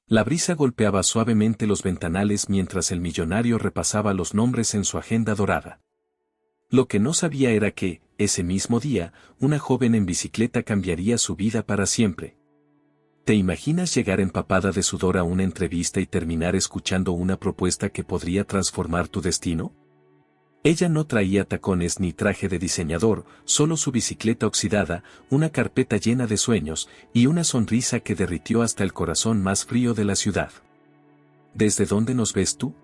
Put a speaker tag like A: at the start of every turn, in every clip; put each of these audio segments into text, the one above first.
A: La brisa golpeaba suavemente los ventanales mientras el millonario repasaba los nombres en su agenda dorada. Lo que no sabía era que, ese mismo día, una joven en bicicleta cambiaría su vida para siempre. ¿Te imaginas llegar empapada de sudor a una entrevista y terminar escuchando una propuesta que podría transformar tu destino? Ella no traía tacones ni traje de diseñador, solo su bicicleta oxidada, una carpeta llena de sueños, y una sonrisa que derritió hasta el corazón más frío de la ciudad. ¿Desde dónde nos ves tú?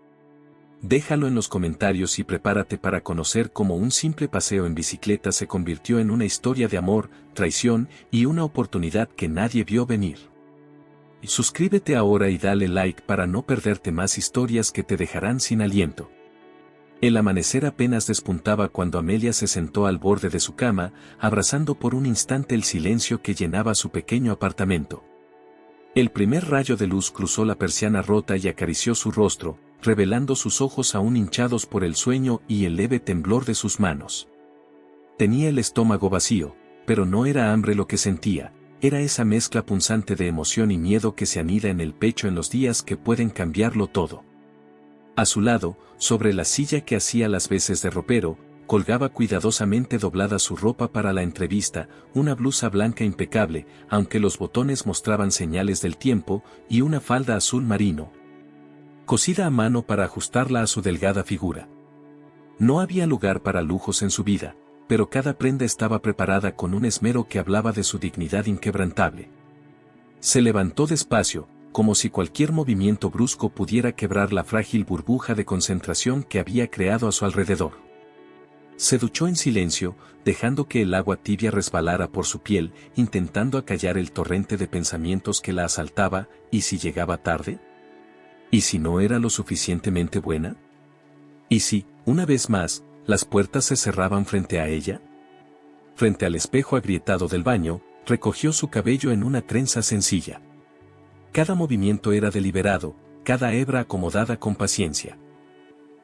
A: Déjalo en los comentarios y prepárate para conocer cómo un simple paseo en bicicleta se convirtió en una historia de amor, traición y una oportunidad que nadie vio venir. Suscríbete ahora y dale like para no perderte más historias que te dejarán sin aliento. El amanecer apenas despuntaba cuando Amelia se sentó al borde de su cama, abrazando por un instante el silencio que llenaba su pequeño apartamento. El primer rayo de luz cruzó la persiana rota y acarició su rostro, revelando sus ojos aún hinchados por el sueño y el leve temblor de sus manos. Tenía el estómago vacío, pero no era hambre lo que sentía, era esa mezcla punzante de emoción y miedo que se anida en el pecho en los días que pueden cambiarlo todo. A su lado, sobre la silla que hacía las veces de ropero, colgaba cuidadosamente doblada su ropa para la entrevista, una blusa blanca impecable, aunque los botones mostraban señales del tiempo, y una falda azul marino, cosida a mano para ajustarla a su delgada figura. No había lugar para lujos en su vida, pero cada prenda estaba preparada con un esmero que hablaba de su dignidad inquebrantable. Se levantó despacio, como si cualquier movimiento brusco pudiera quebrar la frágil burbuja de concentración que había creado a su alrededor. Se duchó en silencio, dejando que el agua tibia resbalara por su piel, intentando acallar el torrente de pensamientos que la asaltaba. ¿Y si llegaba tarde? ¿Y si no era lo suficientemente buena? ¿Y si, una vez más, las puertas se cerraban frente a ella? Frente al espejo agrietado del baño, recogió su cabello en una trenza sencilla. Cada movimiento era deliberado, cada hebra acomodada con paciencia.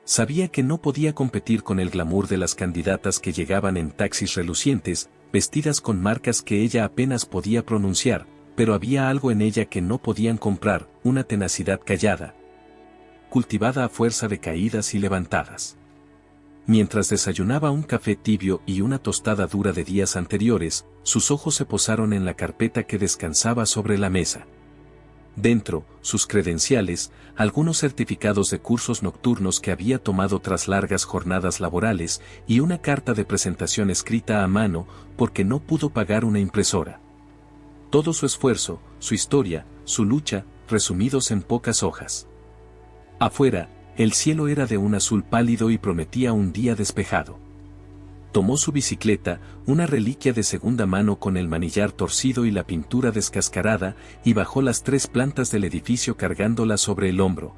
A: Sabía que no podía competir con el glamour de las candidatas que llegaban en taxis relucientes, vestidas con marcas que ella apenas podía pronunciar, pero había algo en ella que no podían comprar, una tenacidad callada, cultivada a fuerza de caídas y levantadas. Mientras desayunaba un café tibio y una tostada dura de días anteriores, sus ojos se posaron en la carpeta que descansaba sobre la mesa. Dentro, sus credenciales, algunos certificados de cursos nocturnos que había tomado tras largas jornadas laborales y una carta de presentación escrita a mano porque no pudo pagar una impresora. Todo su esfuerzo, su historia, su lucha, resumidos en pocas hojas. Afuera, el cielo era de un azul pálido y prometía un día despejado. Tomó su bicicleta, una reliquia de segunda mano con el manillar torcido y la pintura descascarada, y bajó las 3 plantas del edificio cargándola sobre el hombro.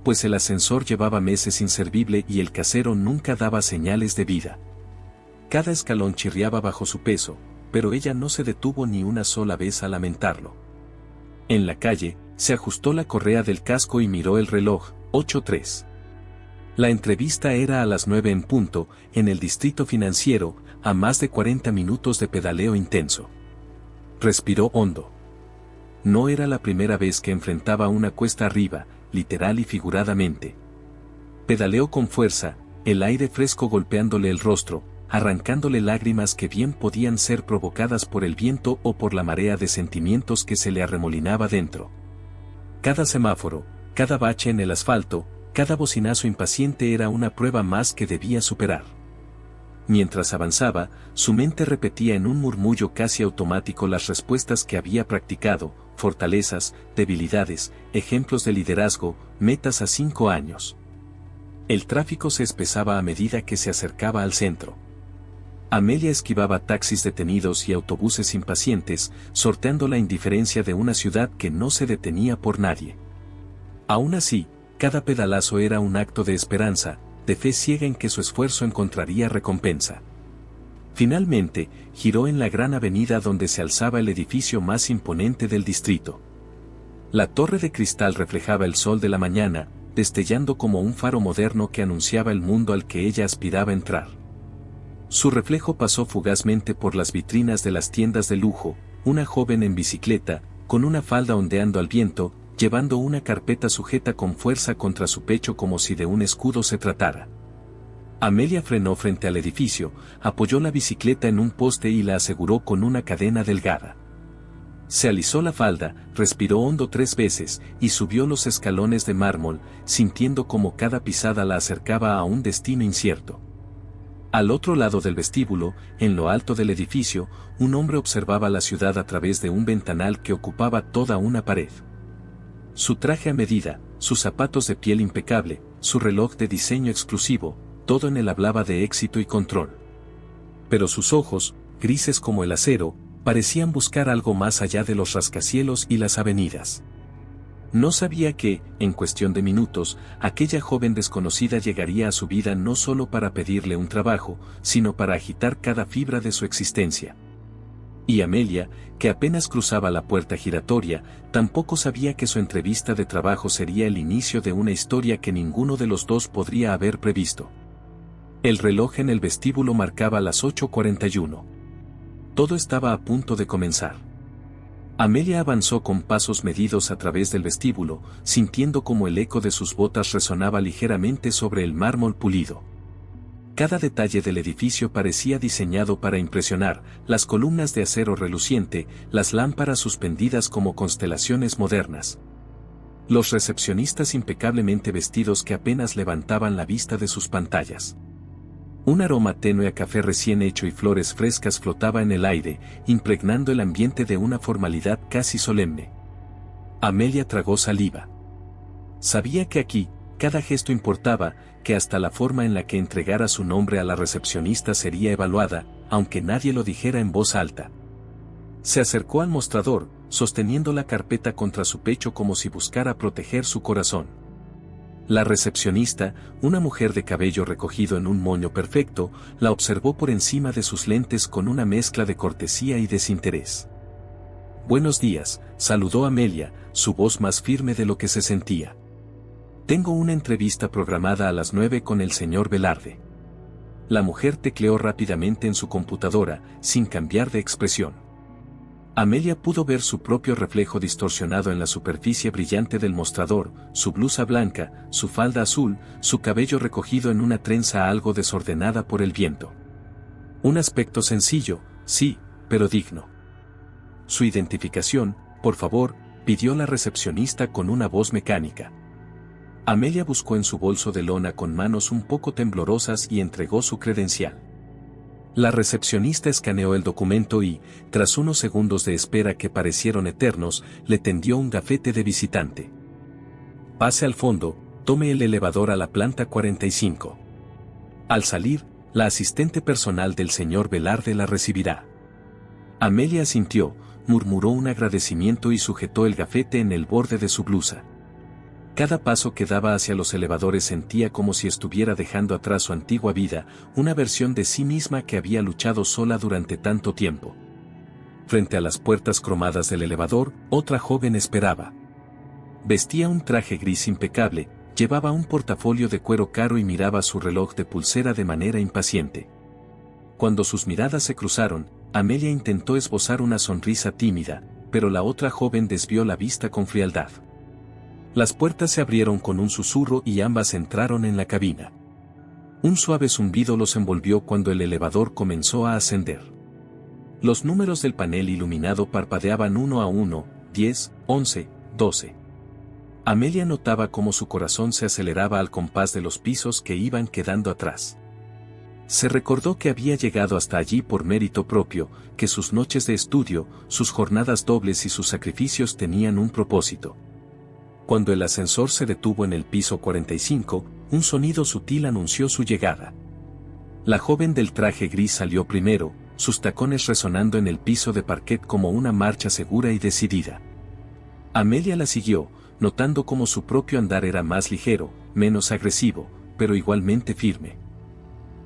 A: Pues el ascensor llevaba meses inservible y el casero nunca daba señales de vida. Cada escalón chirriaba bajo su peso, pero ella no se detuvo ni una sola vez a lamentarlo. En la calle, se ajustó la correa del casco y miró el reloj, 8:03. La entrevista era a las 9 en punto, en el distrito financiero, a más de 40 minutos de pedaleo intenso. Respiró hondo. No era la primera vez que enfrentaba una cuesta arriba, literal y figuradamente. Pedaleó con fuerza, el aire fresco golpeándole el rostro, arrancándole lágrimas que bien podían ser provocadas por el viento o por la marea de sentimientos que se le arremolinaba dentro. Cada semáforo, cada bache en el asfalto, cada bocinazo impaciente era una prueba más que debía superar. Mientras avanzaba, su mente repetía en un murmullo casi automático las respuestas que había practicado, fortalezas, debilidades, ejemplos de liderazgo, metas a 5 años. El tráfico se espesaba a medida que se acercaba al centro. Amelia esquivaba taxis detenidos y autobuses impacientes, sorteando la indiferencia de una ciudad que no se detenía por nadie. Aún así, cada pedalazo era un acto de esperanza, de fe ciega en que su esfuerzo encontraría recompensa. Finalmente, giró en la gran avenida donde se alzaba el edificio más imponente del distrito. La torre de cristal reflejaba el sol de la mañana, destellando como un faro moderno que anunciaba el mundo al que ella aspiraba entrar. Su reflejo pasó fugazmente por las vitrinas de las tiendas de lujo, una joven en bicicleta, con una falda ondeando al viento, llevando una carpeta sujeta con fuerza contra su pecho como si de un escudo se tratara. Amelia frenó frente al edificio, apoyó la bicicleta en un poste y la aseguró con una cadena delgada. Se alisó la falda, respiró hondo 3 veces, y subió los escalones de mármol, sintiendo como cada pisada la acercaba a un destino incierto. Al otro lado del vestíbulo, en lo alto del edificio, un hombre observaba la ciudad a través de un ventanal que ocupaba toda una pared. Su traje a medida, sus zapatos de piel impecable, su reloj de diseño exclusivo, todo en él hablaba de éxito y control. Pero sus ojos, grises como el acero, parecían buscar algo más allá de los rascacielos y las avenidas. No sabía que, en cuestión de minutos, aquella joven desconocida llegaría a su vida no solo para pedirle un trabajo, sino para agitar cada fibra de su existencia. Y Amelia, que apenas cruzaba la puerta giratoria, tampoco sabía que su entrevista de trabajo sería el inicio de una historia que ninguno de los dos podría haber previsto. El reloj en el vestíbulo marcaba las 8:41. Todo estaba a punto de comenzar. Amelia avanzó con pasos medidos a través del vestíbulo, sintiendo como el eco de sus botas resonaba ligeramente sobre el mármol pulido. Cada detalle del edificio parecía diseñado para impresionar, las columnas de acero reluciente, las lámparas suspendidas como constelaciones modernas. Los recepcionistas impecablemente vestidos que apenas levantaban la vista de sus pantallas. Un aroma tenue a café recién hecho y flores frescas flotaba en el aire, impregnando el ambiente de una formalidad casi solemne. Amelia tragó saliva. Sabía que aquí, cada gesto importaba, que hasta la forma en la que entregara su nombre a la recepcionista sería evaluada, aunque nadie lo dijera en voz alta. Se acercó al mostrador, sosteniendo la carpeta contra su pecho como si buscara proteger su corazón. La recepcionista, una mujer de cabello recogido en un moño perfecto, la observó por encima de sus lentes con una mezcla de cortesía y desinterés. «Buenos días», saludó Amelia, su voz más firme de lo que se sentía. «Tengo una entrevista programada a las 9 con el señor Velarde». La mujer tecleó rápidamente en su computadora, sin cambiar de expresión. Amelia pudo ver su propio reflejo distorsionado en la superficie brillante del mostrador, su blusa blanca, su falda azul, su cabello recogido en una trenza algo desordenada por el viento. Un aspecto sencillo, sí, pero digno. «Su identificación, por favor», pidió la recepcionista con una voz mecánica. Amelia buscó en su bolso de lona con manos un poco temblorosas y entregó su credencial. La recepcionista escaneó el documento y, tras unos segundos de espera que parecieron eternos, le tendió un gafete de visitante. «Pase al fondo, tome el elevador a la planta 45. Al salir, la asistente personal del señor Velarde la recibirá». Amelia asintió, murmuró un agradecimiento y sujetó el gafete en el borde de su blusa. Cada paso que daba hacia los elevadores sentía como si estuviera dejando atrás su antigua vida, una versión de sí misma que había luchado sola durante tanto tiempo. Frente a las puertas cromadas del elevador, otra joven esperaba. Vestía un traje gris impecable, llevaba un portafolio de cuero caro y miraba su reloj de pulsera de manera impaciente. Cuando sus miradas se cruzaron, Amelia intentó esbozar una sonrisa tímida, pero la otra joven desvió la vista con frialdad. Las puertas se abrieron con un susurro y ambas entraron en la cabina. Un suave zumbido los envolvió cuando el elevador comenzó a ascender. Los números del panel iluminado parpadeaban uno a uno, 10, 11, 12. Amelia notaba cómo su corazón se aceleraba al compás de los pisos que iban quedando atrás. Se recordó que había llegado hasta allí por mérito propio, que sus noches de estudio, sus jornadas dobles y sus sacrificios tenían un propósito. Cuando el ascensor se detuvo en el piso 45, un sonido sutil anunció su llegada. La joven del traje gris salió primero, sus tacones resonando en el piso de parquet como una marcha segura y decidida. Amelia la siguió, notando cómo su propio andar era más ligero, menos agresivo, pero igualmente firme.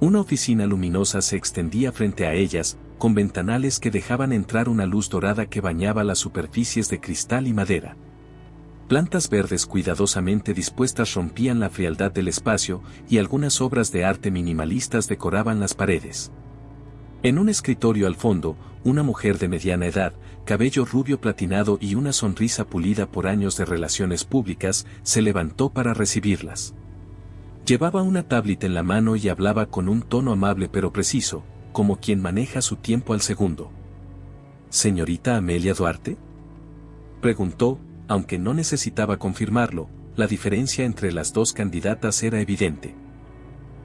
A: Una oficina luminosa se extendía frente a ellas, con ventanales que dejaban entrar una luz dorada que bañaba las superficies de cristal y madera. Plantas verdes cuidadosamente dispuestas rompían la frialdad del espacio y algunas obras de arte minimalistas decoraban las paredes. En un escritorio al fondo, una mujer de mediana edad, cabello rubio platinado y una sonrisa pulida por años de relaciones públicas, se levantó para recibirlas. Llevaba una tablet en la mano y hablaba con un tono amable pero preciso, como quien maneja su tiempo al segundo. ¿Señorita Amelia Duarte?, preguntó, aunque no necesitaba confirmarlo, la diferencia entre las dos candidatas era evidente.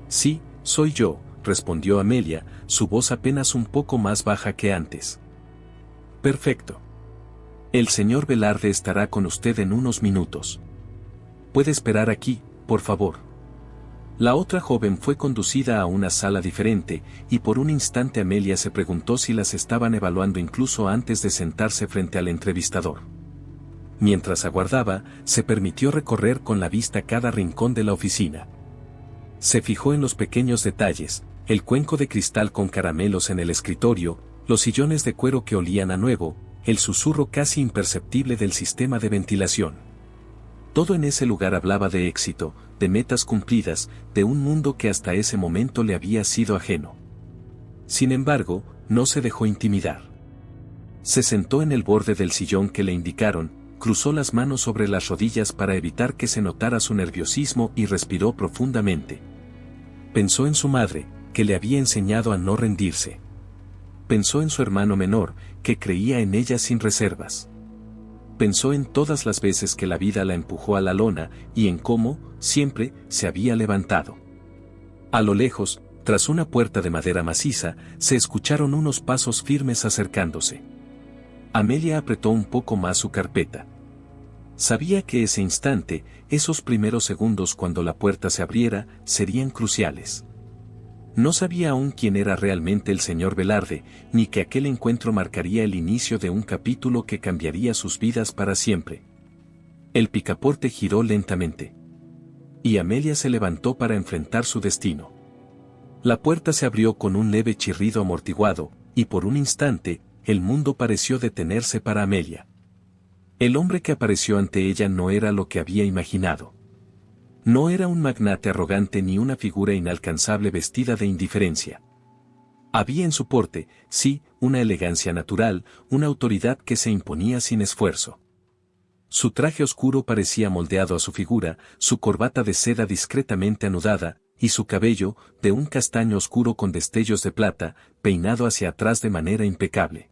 A: Sí, soy yo, respondió Amelia, su voz apenas un poco más baja que antes. Perfecto. El señor Velarde estará con usted en unos minutos. ¿Puede esperar aquí, por favor? La otra joven fue conducida a una sala diferente, y por un instante Amelia se preguntó si las estaban evaluando incluso antes de sentarse frente al entrevistador. Mientras aguardaba, se permitió recorrer con la vista cada rincón de la oficina. Se fijó en los pequeños detalles, el cuenco de cristal con caramelos en el escritorio, los sillones de cuero que olían a nuevo, el susurro casi imperceptible del sistema de ventilación. Todo en ese lugar hablaba de éxito, de metas cumplidas, de un mundo que hasta ese momento le había sido ajeno. Sin embargo, no se dejó intimidar. Se sentó en el borde del sillón que le indicaron, cruzó las manos sobre las rodillas para evitar que se notara su nerviosismo y respiró profundamente. Pensó en su madre, que le había enseñado a no rendirse. Pensó en su hermano menor, que creía en ella sin reservas. Pensó en todas las veces que la vida la empujó a la lona y en cómo, siempre, se había levantado. A lo lejos, tras una puerta de madera maciza, se escucharon unos pasos firmes acercándose. Amelia apretó un poco más su carpeta. Sabía que ese instante, esos primeros segundos cuando la puerta se abriera, serían cruciales. No sabía aún quién era realmente el señor Velarde, ni que aquel encuentro marcaría el inicio de un capítulo que cambiaría sus vidas para siempre. El picaporte giró lentamente. Y Amelia se levantó para enfrentar su destino. La puerta se abrió con un leve chirrido amortiguado, y por un instante, el mundo pareció detenerse para Amelia. El hombre que apareció ante ella no era lo que había imaginado. No era un magnate arrogante ni una figura inalcanzable vestida de indiferencia. Había en su porte, sí, una elegancia natural, una autoridad que se imponía sin esfuerzo. Su traje oscuro parecía moldeado a su figura, su corbata de seda discretamente anudada, y su cabello, de un castaño oscuro con destellos de plata, peinado hacia atrás de manera impecable.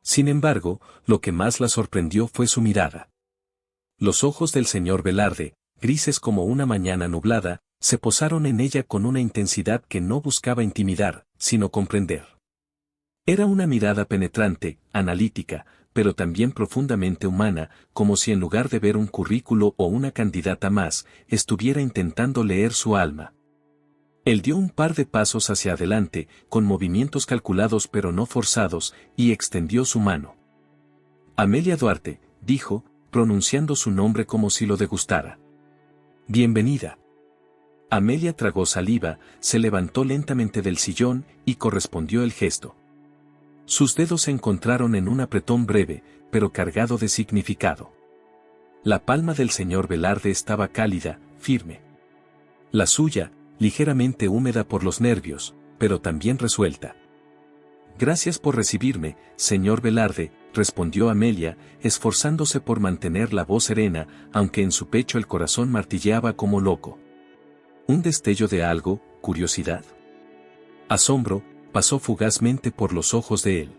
A: Sin embargo, lo que más la sorprendió fue su mirada. Los ojos del señor Velarde, grises como una mañana nublada, se posaron en ella con una intensidad que no buscaba intimidar, sino comprender. Era una mirada penetrante, analítica, pero también profundamente humana, como si en lugar de ver un currículo o una candidata más, estuviera intentando leer su alma. Él dio un par de pasos hacia adelante, con movimientos calculados pero no forzados, y extendió su mano. Amelia Duarte, dijo, pronunciando su nombre como si lo degustara. Bienvenida. Amelia tragó saliva, se levantó lentamente del sillón y correspondió el gesto. Sus dedos se encontraron en un apretón breve, pero cargado de significado. La palma del señor Velarde estaba cálida, firme. La suya, ligeramente húmeda por los nervios, pero también resuelta. Gracias por recibirme, señor Velarde, respondió Amelia, esforzándose por mantener la voz serena, aunque en su pecho el corazón martilleaba como loco. Un destello de algo, curiosidad. Asombro, pasó fugazmente por los ojos de él.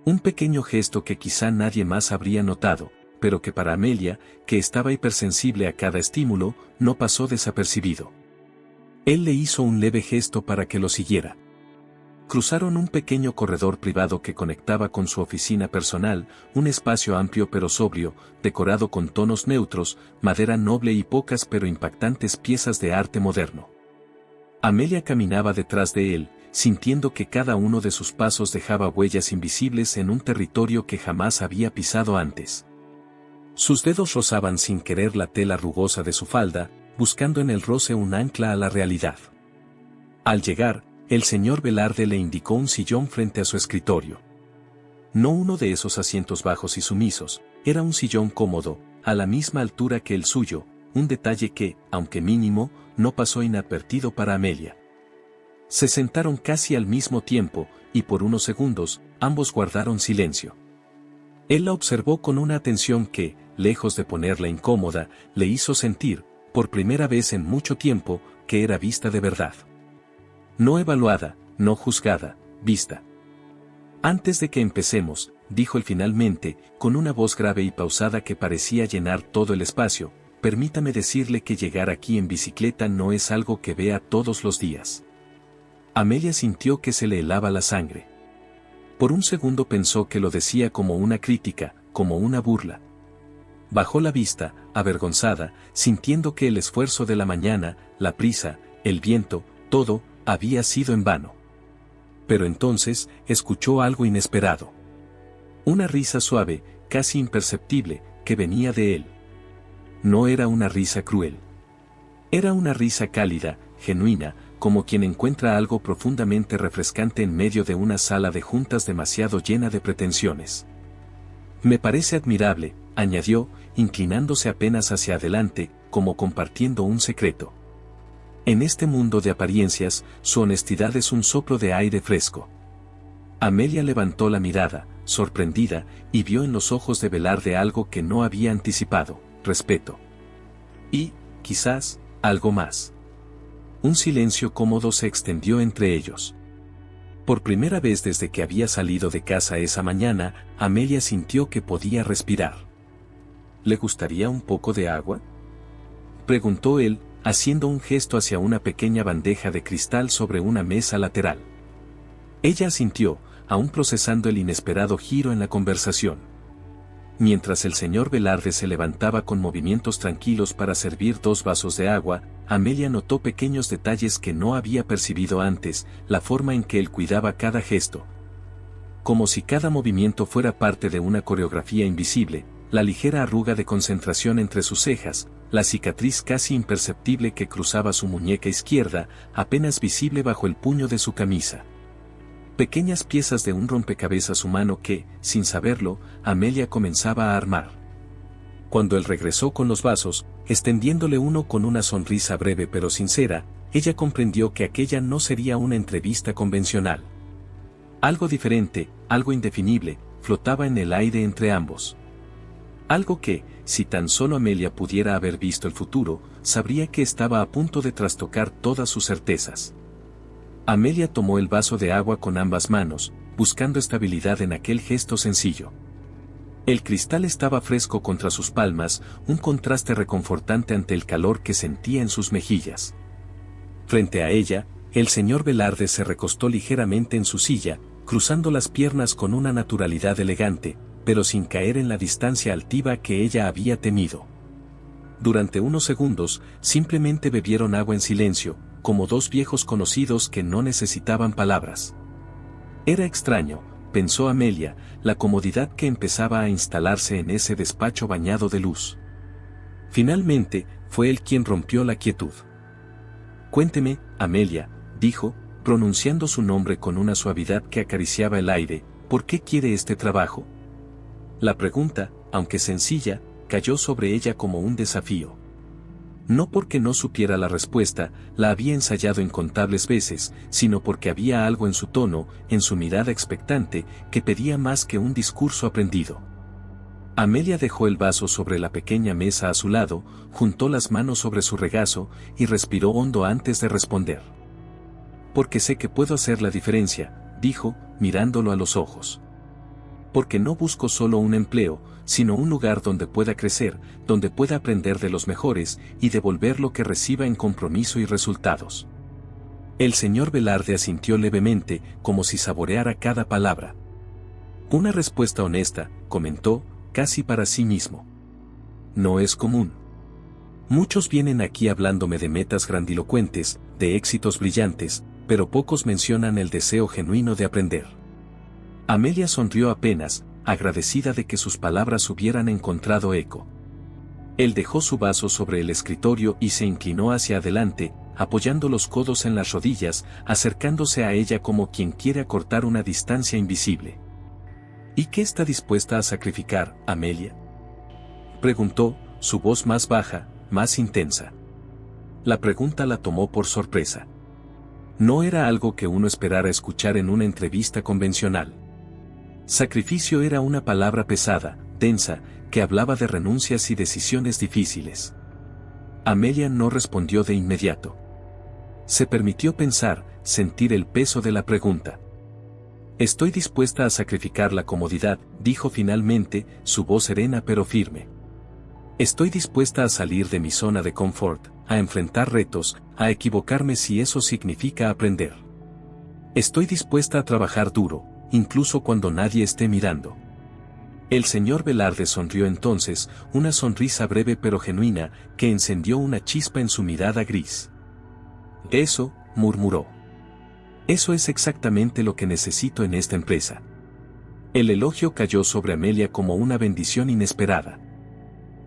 A: Un pequeño gesto que quizá nadie más habría notado, pero que para Amelia, que estaba hipersensible a cada estímulo, no pasó desapercibido. Él le hizo un leve gesto para que lo siguiera. Cruzaron un pequeño corredor privado que conectaba con su oficina personal, un espacio amplio pero sobrio, decorado con tonos neutros, madera noble y pocas pero impactantes piezas de arte moderno. Amelia caminaba detrás de él, sintiendo que cada uno de sus pasos dejaba huellas invisibles en un territorio que jamás había pisado antes. Sus dedos rozaban sin querer la tela rugosa de su falda, buscando en el roce un ancla a la realidad. Al llegar, el señor Velarde le indicó un sillón frente a su escritorio. No uno de esos asientos bajos y sumisos, era un sillón cómodo, a la misma altura que el suyo, un detalle que, aunque mínimo, no pasó inadvertido para Amelia. Se sentaron casi al mismo tiempo, y por unos segundos, ambos guardaron silencio. Él la observó con una atención que, lejos de ponerla incómoda, le hizo sentir, por primera vez en mucho tiempo, que era vista de verdad. No evaluada, no juzgada, vista. Antes de que empecemos, dijo él finalmente, con una voz grave y pausada que parecía llenar todo el espacio, permítame decirle que llegar aquí en bicicleta no es algo que vea todos los días. Amelia sintió que se le helaba la sangre. Por un segundo pensó que lo decía como una crítica, como una burla. Bajó la vista, avergonzada, sintiendo que el esfuerzo de la mañana, la prisa, el viento, todo, había sido en vano. Pero entonces, escuchó algo inesperado. Una risa suave, casi imperceptible, que venía de él. No era una risa cruel. Era una risa cálida, genuina, como quien encuentra algo profundamente refrescante en medio de una sala de juntas demasiado llena de pretensiones. Me parece admirable, añadió, inclinándose apenas hacia adelante, como compartiendo un secreto. En este mundo de apariencias, su honestidad es un soplo de aire fresco. Amelia levantó la mirada, sorprendida, y vio en los ojos de Velarde algo que no había anticipado, respeto. Y, quizás, algo más. Un silencio cómodo se extendió entre ellos. Por primera vez desde que había salido de casa esa mañana, Amelia sintió que podía respirar. ¿Le gustaría un poco de agua?, preguntó él, haciendo un gesto hacia una pequeña bandeja de cristal sobre una mesa lateral. Ella asintió, aún procesando el inesperado giro en la conversación. Mientras el señor Velarde se levantaba con movimientos tranquilos para servir 2 vasos de agua, Amelia notó pequeños detalles que no había percibido antes, la forma en que él cuidaba cada gesto. Como si cada movimiento fuera parte de una coreografía invisible, la ligera arruga de concentración entre sus cejas, la cicatriz casi imperceptible que cruzaba su muñeca izquierda, apenas visible bajo el puño de su camisa. Pequeñas piezas de un rompecabezas humano que, sin saberlo, Amelia comenzaba a armar. Cuando él regresó con los vasos, extendiéndole uno con una sonrisa breve pero sincera, ella comprendió que aquella no sería una entrevista convencional. Algo diferente, algo indefinible, flotaba en el aire entre ambos. Algo que, si tan solo Amelia pudiera haber visto el futuro, sabría que estaba a punto de trastocar todas sus certezas. Amelia tomó el vaso de agua con ambas manos, buscando estabilidad en aquel gesto sencillo. El cristal estaba fresco contra sus palmas, un contraste reconfortante ante el calor que sentía en sus mejillas. Frente a ella, el señor Velarde se recostó ligeramente en su silla, cruzando las piernas con una naturalidad elegante, pero sin caer en la distancia altiva que ella había temido. Durante unos segundos, simplemente bebieron agua en silencio, como 2 viejos conocidos que no necesitaban palabras. Era extraño, pensó Amelia, la comodidad que empezaba a instalarse en ese despacho bañado de luz. Finalmente, fue él quien rompió la quietud. Cuénteme, Amelia, dijo, pronunciando su nombre con una suavidad que acariciaba el aire, ¿por qué quiere este trabajo? La pregunta, aunque sencilla, cayó sobre ella como un desafío. No porque no supiera la respuesta, la había ensayado incontables veces, sino porque había algo en su tono, en su mirada expectante, que pedía más que un discurso aprendido. Amelia dejó el vaso sobre la pequeña mesa a su lado, juntó las manos sobre su regazo, y respiró hondo antes de responder. Porque sé que puedo hacer la diferencia, dijo, mirándolo a los ojos. Porque no busco solo un empleo, sino un lugar donde pueda crecer, donde pueda aprender de los mejores, y devolver lo que reciba en compromiso y resultados. El señor Velarde asintió levemente, como si saboreara cada palabra. Una respuesta honesta, comentó, casi para sí mismo. No es común. Muchos vienen aquí hablándome de metas grandilocuentes, de éxitos brillantes, pero pocos mencionan el deseo genuino de aprender. Amelia sonrió apenas, agradecida de que sus palabras hubieran encontrado eco. Él dejó su vaso sobre el escritorio y se inclinó hacia adelante, apoyando los codos en las rodillas, acercándose a ella como quien quiere acortar una distancia invisible. ¿Y qué está dispuesta a sacrificar, Amelia?, preguntó, su voz más baja, más intensa. La pregunta la tomó por sorpresa. No era algo que uno esperara escuchar en una entrevista convencional. Sacrificio era una palabra pesada, densa, que hablaba de renuncias y decisiones difíciles. Amelia no respondió de inmediato. Se permitió pensar, sentir el peso de la pregunta. Estoy dispuesta a sacrificar la comodidad, dijo finalmente, su voz serena pero firme. Estoy dispuesta a salir de mi zona de confort, a enfrentar retos, a equivocarme si eso significa aprender. Estoy dispuesta a trabajar duro, incluso cuando nadie esté mirando. El señor Velarde sonrió entonces, una sonrisa breve pero genuina, que encendió una chispa en su mirada gris. Eso, murmuró. Eso es exactamente lo que necesito en esta empresa. El elogio cayó sobre Amelia como una bendición inesperada.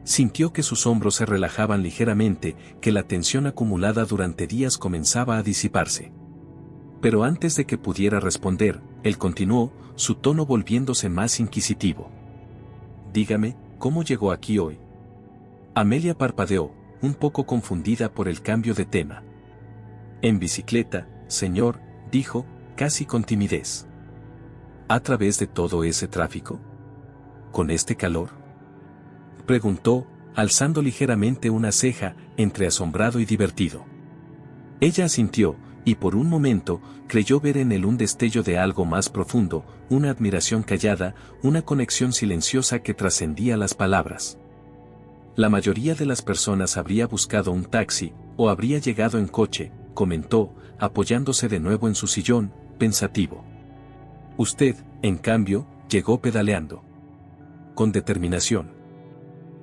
A: Sintió que sus hombros se relajaban ligeramente, que la tensión acumulada durante días comenzaba a disiparse. Pero antes de que pudiera responder, él continuó, su tono volviéndose más inquisitivo. Dígame, ¿cómo llegó aquí hoy? Amelia parpadeó, un poco confundida por el cambio de tema. En bicicleta, señor, dijo, casi con timidez. ¿A través de todo ese tráfico? ¿Con este calor? Preguntó, alzando ligeramente una ceja, entre asombrado y divertido. Ella asintió, y por un momento, creyó ver en él un destello de algo más profundo, una admiración callada, una conexión silenciosa que trascendía las palabras. La mayoría de las personas habría buscado un taxi, o habría llegado en coche, comentó, apoyándose de nuevo en su sillón, pensativo. Usted, en cambio, llegó pedaleando. Con determinación.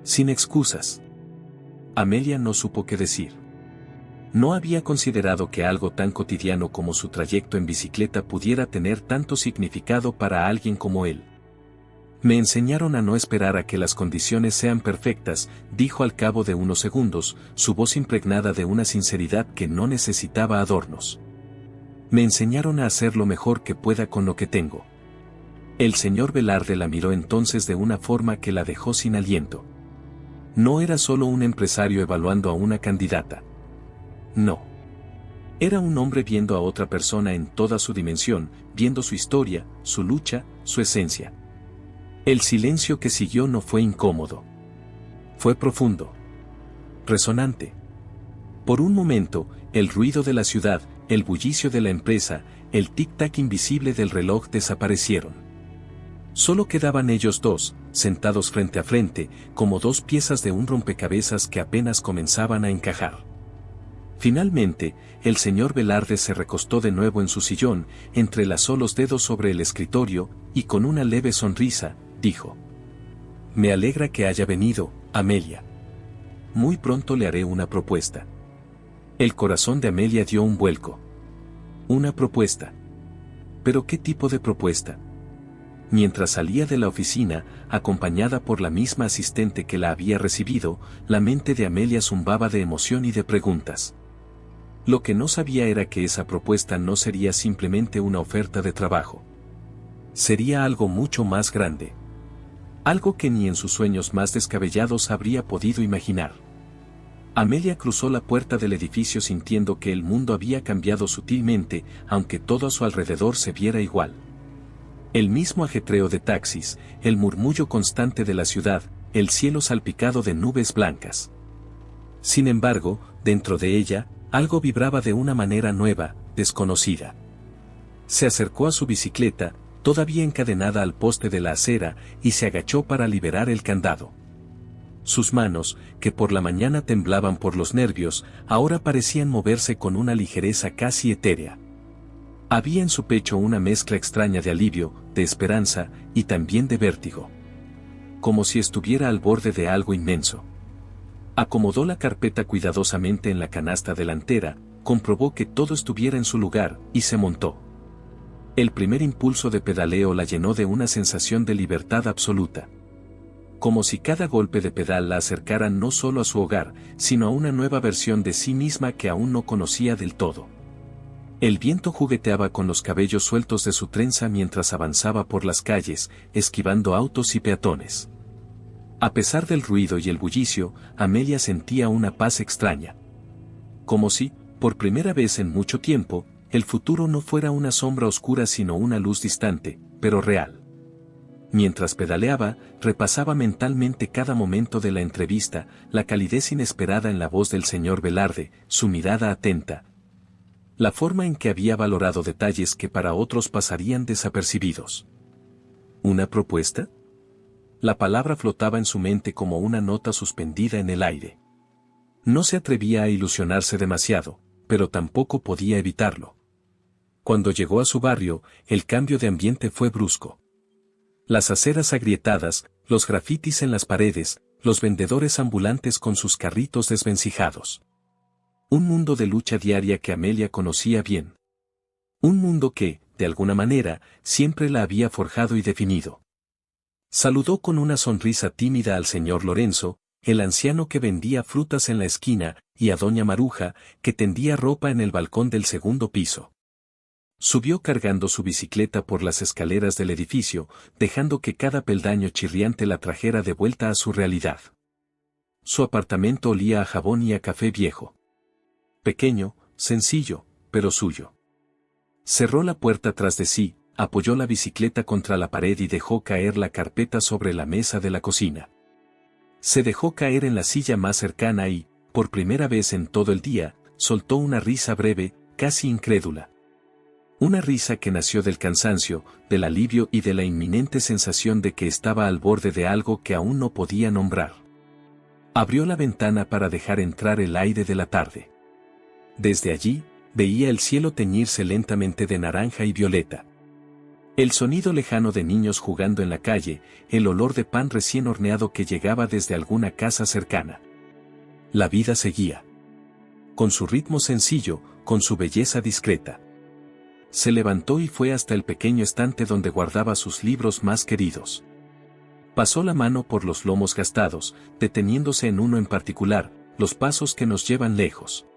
A: Sin excusas. Amelia no supo qué decir. No había considerado que algo tan cotidiano como su trayecto en bicicleta pudiera tener tanto significado para alguien como él. Me enseñaron a no esperar a que las condiciones sean perfectas, dijo al cabo de unos segundos, su voz impregnada de una sinceridad que no necesitaba adornos. Me enseñaron a hacer lo mejor que pueda con lo que tengo. El señor Velarde la miró entonces de una forma que la dejó sin aliento. No era solo un empresario evaluando a una candidata. No. Era un hombre viendo a otra persona en toda su dimensión, viendo su historia, su lucha, su esencia. El silencio que siguió no fue incómodo. Fue profundo. Resonante. Por un momento, el ruido de la ciudad, el bullicio de la empresa, el tic-tac invisible del reloj desaparecieron. Solo quedaban ellos dos, sentados frente a frente, como dos piezas de un rompecabezas que apenas comenzaban a encajar. Finalmente, el señor Velarde se recostó de nuevo en su sillón, entrelazó los dedos sobre el escritorio, y con una leve sonrisa, dijo. Me alegra que haya venido, Amelia. Muy pronto le haré una propuesta. El corazón de Amelia dio un vuelco. Una propuesta. ¿Pero qué tipo de propuesta? Mientras salía de la oficina, acompañada por la misma asistente que la había recibido, la mente de Amelia zumbaba de emoción y de preguntas. Lo que no sabía era que esa propuesta no sería simplemente una oferta de trabajo. Sería algo mucho más grande. Algo que ni en sus sueños más descabellados habría podido imaginar. Amelia cruzó la puerta del edificio sintiendo que el mundo había cambiado sutilmente, aunque todo a su alrededor se viera igual. El mismo ajetreo de taxis, el murmullo constante de la ciudad, el cielo salpicado de nubes blancas. Sin embargo, dentro de ella, algo vibraba de una manera nueva, desconocida. Se acercó a su bicicleta, todavía encadenada al poste de la acera, y se agachó para liberar el candado. Sus manos, que por la mañana temblaban por los nervios, ahora parecían moverse con una ligereza casi etérea. Había en su pecho una mezcla extraña de alivio, de esperanza, y también de vértigo. Como si estuviera al borde de algo inmenso. Acomodó la carpeta cuidadosamente en la canasta delantera, comprobó que todo estuviera en su lugar, y se montó. El primer impulso de pedaleo la llenó de una sensación de libertad absoluta. Como si cada golpe de pedal la acercara no solo a su hogar, sino a una nueva versión de sí misma que aún no conocía del todo. El viento jugueteaba con los cabellos sueltos de su trenza mientras avanzaba por las calles, esquivando autos y peatones. A pesar del ruido y el bullicio, Amelia sentía una paz extraña. Como si, por primera vez en mucho tiempo, el futuro no fuera una sombra oscura sino una luz distante, pero real. Mientras pedaleaba, repasaba mentalmente cada momento de la entrevista, la calidez inesperada en la voz del señor Velarde, su mirada atenta. La forma en que había valorado detalles que para otros pasarían desapercibidos. ¿Una propuesta? La palabra flotaba en su mente como una nota suspendida en el aire. No se atrevía a ilusionarse demasiado, pero tampoco podía evitarlo. Cuando llegó a su barrio, el cambio de ambiente fue brusco. Las aceras agrietadas, los grafitis en las paredes, los vendedores ambulantes con sus carritos desvencijados. Un mundo de lucha diaria que Amelia conocía bien. Un mundo que, de alguna manera, siempre la había forjado y definido. Saludó con una sonrisa tímida al señor Lorenzo, el anciano que vendía frutas en la esquina, y a doña Maruja, que tendía ropa en el balcón del segundo piso. Subió cargando su bicicleta por las escaleras del edificio, dejando que cada peldaño chirriante la trajera de vuelta a su realidad. Su apartamento olía a jabón y a café viejo. Pequeño, sencillo, pero suyo. Cerró la puerta tras de sí, apoyó la bicicleta contra la pared y dejó caer la carpeta sobre la mesa de la cocina. Se dejó caer en la silla más cercana y, por primera vez en todo el día, soltó una risa breve, casi incrédula. Una risa que nació del cansancio, del alivio y de la inminente sensación de que estaba al borde de algo que aún no podía nombrar. Abrió la ventana para dejar entrar el aire de la tarde. Desde allí, veía el cielo teñirse lentamente de naranja y violeta. El sonido lejano de niños jugando en la calle, el olor de pan recién horneado que llegaba desde alguna casa cercana. La vida seguía. Con su ritmo sencillo, con su belleza discreta. Se levantó y fue hasta el pequeño estante donde guardaba sus libros más queridos. Pasó la mano por los lomos gastados, deteniéndose en uno en particular, Los pasos que nos llevan lejos.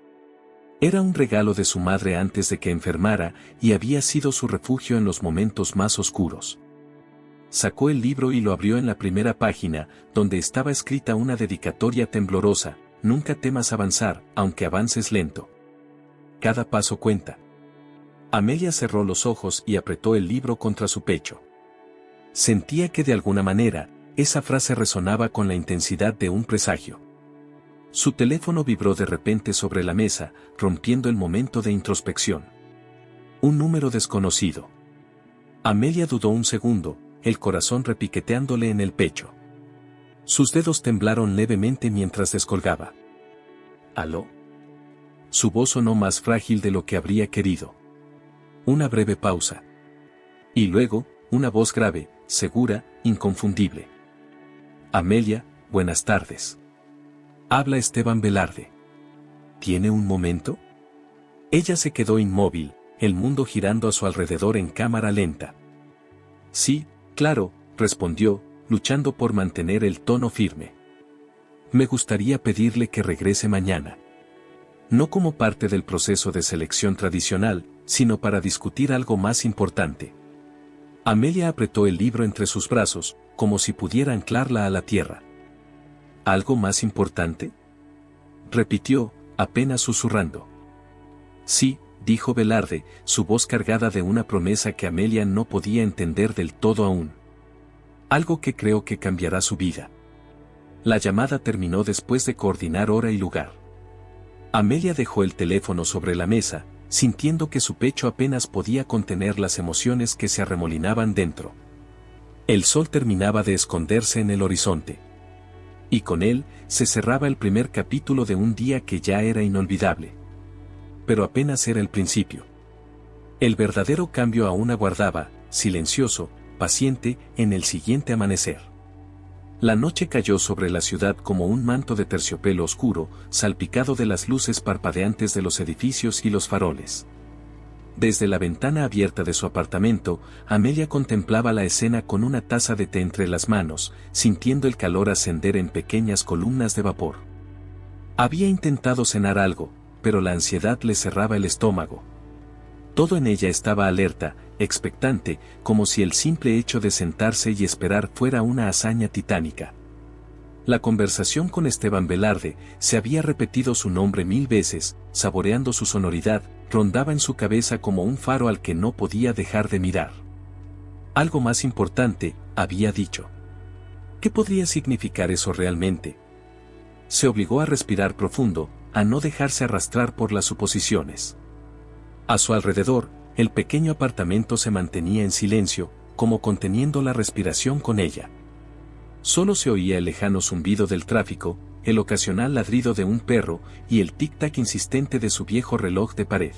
A: Era un regalo de su madre antes de que enfermara y había sido su refugio en los momentos más oscuros. Sacó el libro y lo abrió en la primera página, donde estaba escrita una dedicatoria temblorosa: nunca temas avanzar, aunque avances lento. Cada paso cuenta. Amelia cerró los ojos y apretó el libro contra su pecho. Sentía que de alguna manera, esa frase resonaba con la intensidad de un presagio. Su teléfono vibró de repente sobre la mesa, rompiendo el momento de introspección. Un número desconocido. Amelia dudó un segundo, el corazón repiqueteándole en el pecho. Sus dedos temblaron levemente mientras descolgaba. ¿Aló? Su voz sonó más frágil de lo que habría querido. Una breve pausa. Y luego, una voz grave, segura, inconfundible. Amelia, buenas tardes. Habla Esteban Velarde. ¿Tiene un momento? Ella se quedó inmóvil, el mundo girando a su alrededor en cámara lenta. Sí, claro, respondió, luchando por mantener el tono firme. Me gustaría pedirle que regrese mañana. No como parte del proceso de selección tradicional, sino para discutir algo más importante. Amelia apretó el libro entre sus brazos, como si pudiera anclarla a la tierra. ¿Algo más importante?, repitió, apenas susurrando. Sí, dijo Velarde, su voz cargada de una promesa que Amelia no podía entender del todo aún. Algo que creo que cambiará su vida. La llamada terminó después de coordinar hora y lugar. Amelia dejó el teléfono sobre la mesa, sintiendo que su pecho apenas podía contener las emociones que se arremolinaban dentro. El sol terminaba de esconderse en el horizonte. Y con él, se cerraba el primer capítulo de un día que ya era inolvidable. Pero apenas era el principio. El verdadero cambio aún aguardaba, silencioso, paciente, en el siguiente amanecer. La noche cayó sobre la ciudad como un manto de terciopelo oscuro, salpicado de las luces parpadeantes de los edificios y los faroles. Desde la ventana abierta de su apartamento, Amelia contemplaba la escena con una taza de té entre las manos, sintiendo el calor ascender en pequeñas columnas de vapor. Había intentado cenar algo, pero la ansiedad le cerraba el estómago. Todo en ella estaba alerta, expectante, como si el simple hecho de sentarse y esperar fuera una hazaña titánica. La conversación con Esteban Velarde, se había repetido su nombre 1000 veces, saboreando su sonoridad, rondaba en su cabeza como un faro al que no podía dejar de mirar. Algo más importante, había dicho. ¿Qué podría significar eso realmente? Se obligó a respirar profundo, a no dejarse arrastrar por las suposiciones. A su alrededor, el pequeño apartamento se mantenía en silencio, como conteniendo la respiración con ella. Solo se oía el lejano zumbido del tráfico, el ocasional ladrido de un perro y el tic-tac insistente de su viejo reloj de pared.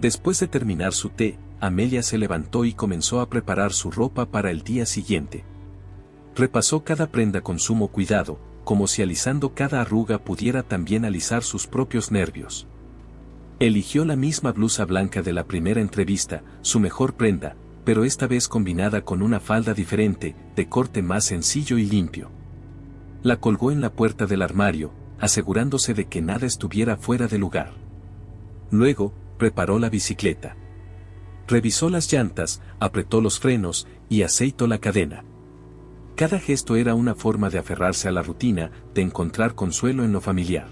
A: Después de terminar su té, Amelia se levantó y comenzó a preparar su ropa para el día siguiente. Repasó cada prenda con sumo cuidado, como si alisando cada arruga pudiera también alisar sus propios nervios. Eligió la misma blusa blanca de la primera entrevista, su mejor prenda, pero esta vez combinada con una falda diferente, de corte más sencillo y limpio. La colgó en la puerta del armario, asegurándose de que nada estuviera fuera de lugar. Luego, preparó la bicicleta. Revisó las llantas, apretó los frenos y aceitó la cadena. Cada gesto era una forma de aferrarse a la rutina, de encontrar consuelo en lo familiar.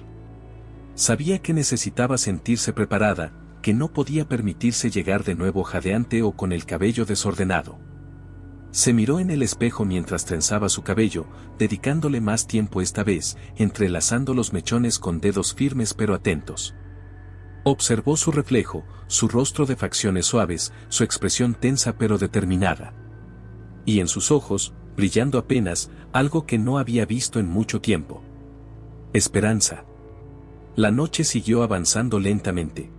A: Sabía que necesitaba sentirse preparada, que no podía permitirse llegar de nuevo jadeante o con el cabello desordenado. Se miró en el espejo mientras trenzaba su cabello, dedicándole más tiempo esta vez, entrelazando los mechones con dedos firmes pero atentos. Observó su reflejo, su rostro de facciones suaves, su expresión tensa pero determinada. Y en sus ojos, brillando apenas, algo que no había visto en mucho tiempo. Esperanza. La noche siguió avanzando lentamente.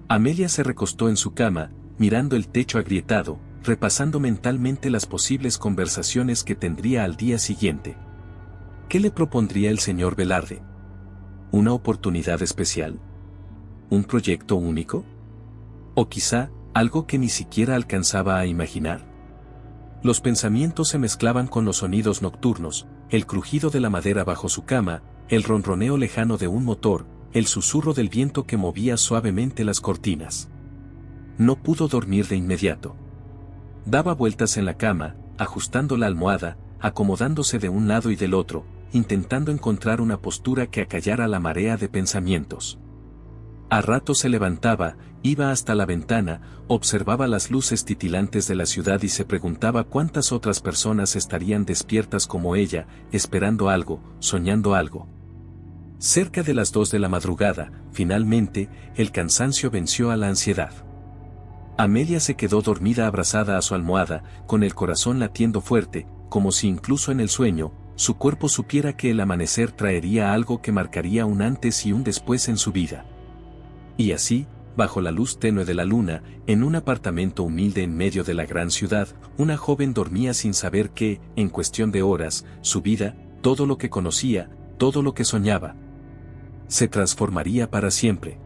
A: Amelia se recostó en su cama, mirando el techo agrietado, repasando mentalmente las posibles conversaciones que tendría al día siguiente. ¿Qué le propondría el señor Velarde? ¿Una oportunidad especial? ¿Un proyecto único? ¿O quizá, algo que ni siquiera alcanzaba a imaginar? Los pensamientos se mezclaban con los sonidos nocturnos, el crujido de la madera bajo su cama, el ronroneo lejano de un motor, el susurro del viento que movía suavemente las cortinas. No pudo dormir de inmediato. Daba vueltas en la cama, ajustando la almohada, acomodándose de un lado y del otro, intentando encontrar una postura que acallara la marea de pensamientos. A ratos se levantaba, iba hasta la ventana, observaba las luces titilantes de la ciudad y se preguntaba cuántas otras personas estarían despiertas como ella, esperando algo, soñando algo. Cerca de las 2 de la madrugada, finalmente, el cansancio venció a la ansiedad. Amelia se quedó dormida abrazada a su almohada, con el corazón latiendo fuerte, como si incluso en el sueño, su cuerpo supiera que el amanecer traería algo que marcaría un antes y un después en su vida. Y así, bajo la luz tenue de la luna, en un apartamento humilde en medio de la gran ciudad, una joven dormía sin saber que, en cuestión de horas, su vida, todo lo que conocía, todo lo que soñaba, se transformaría para siempre.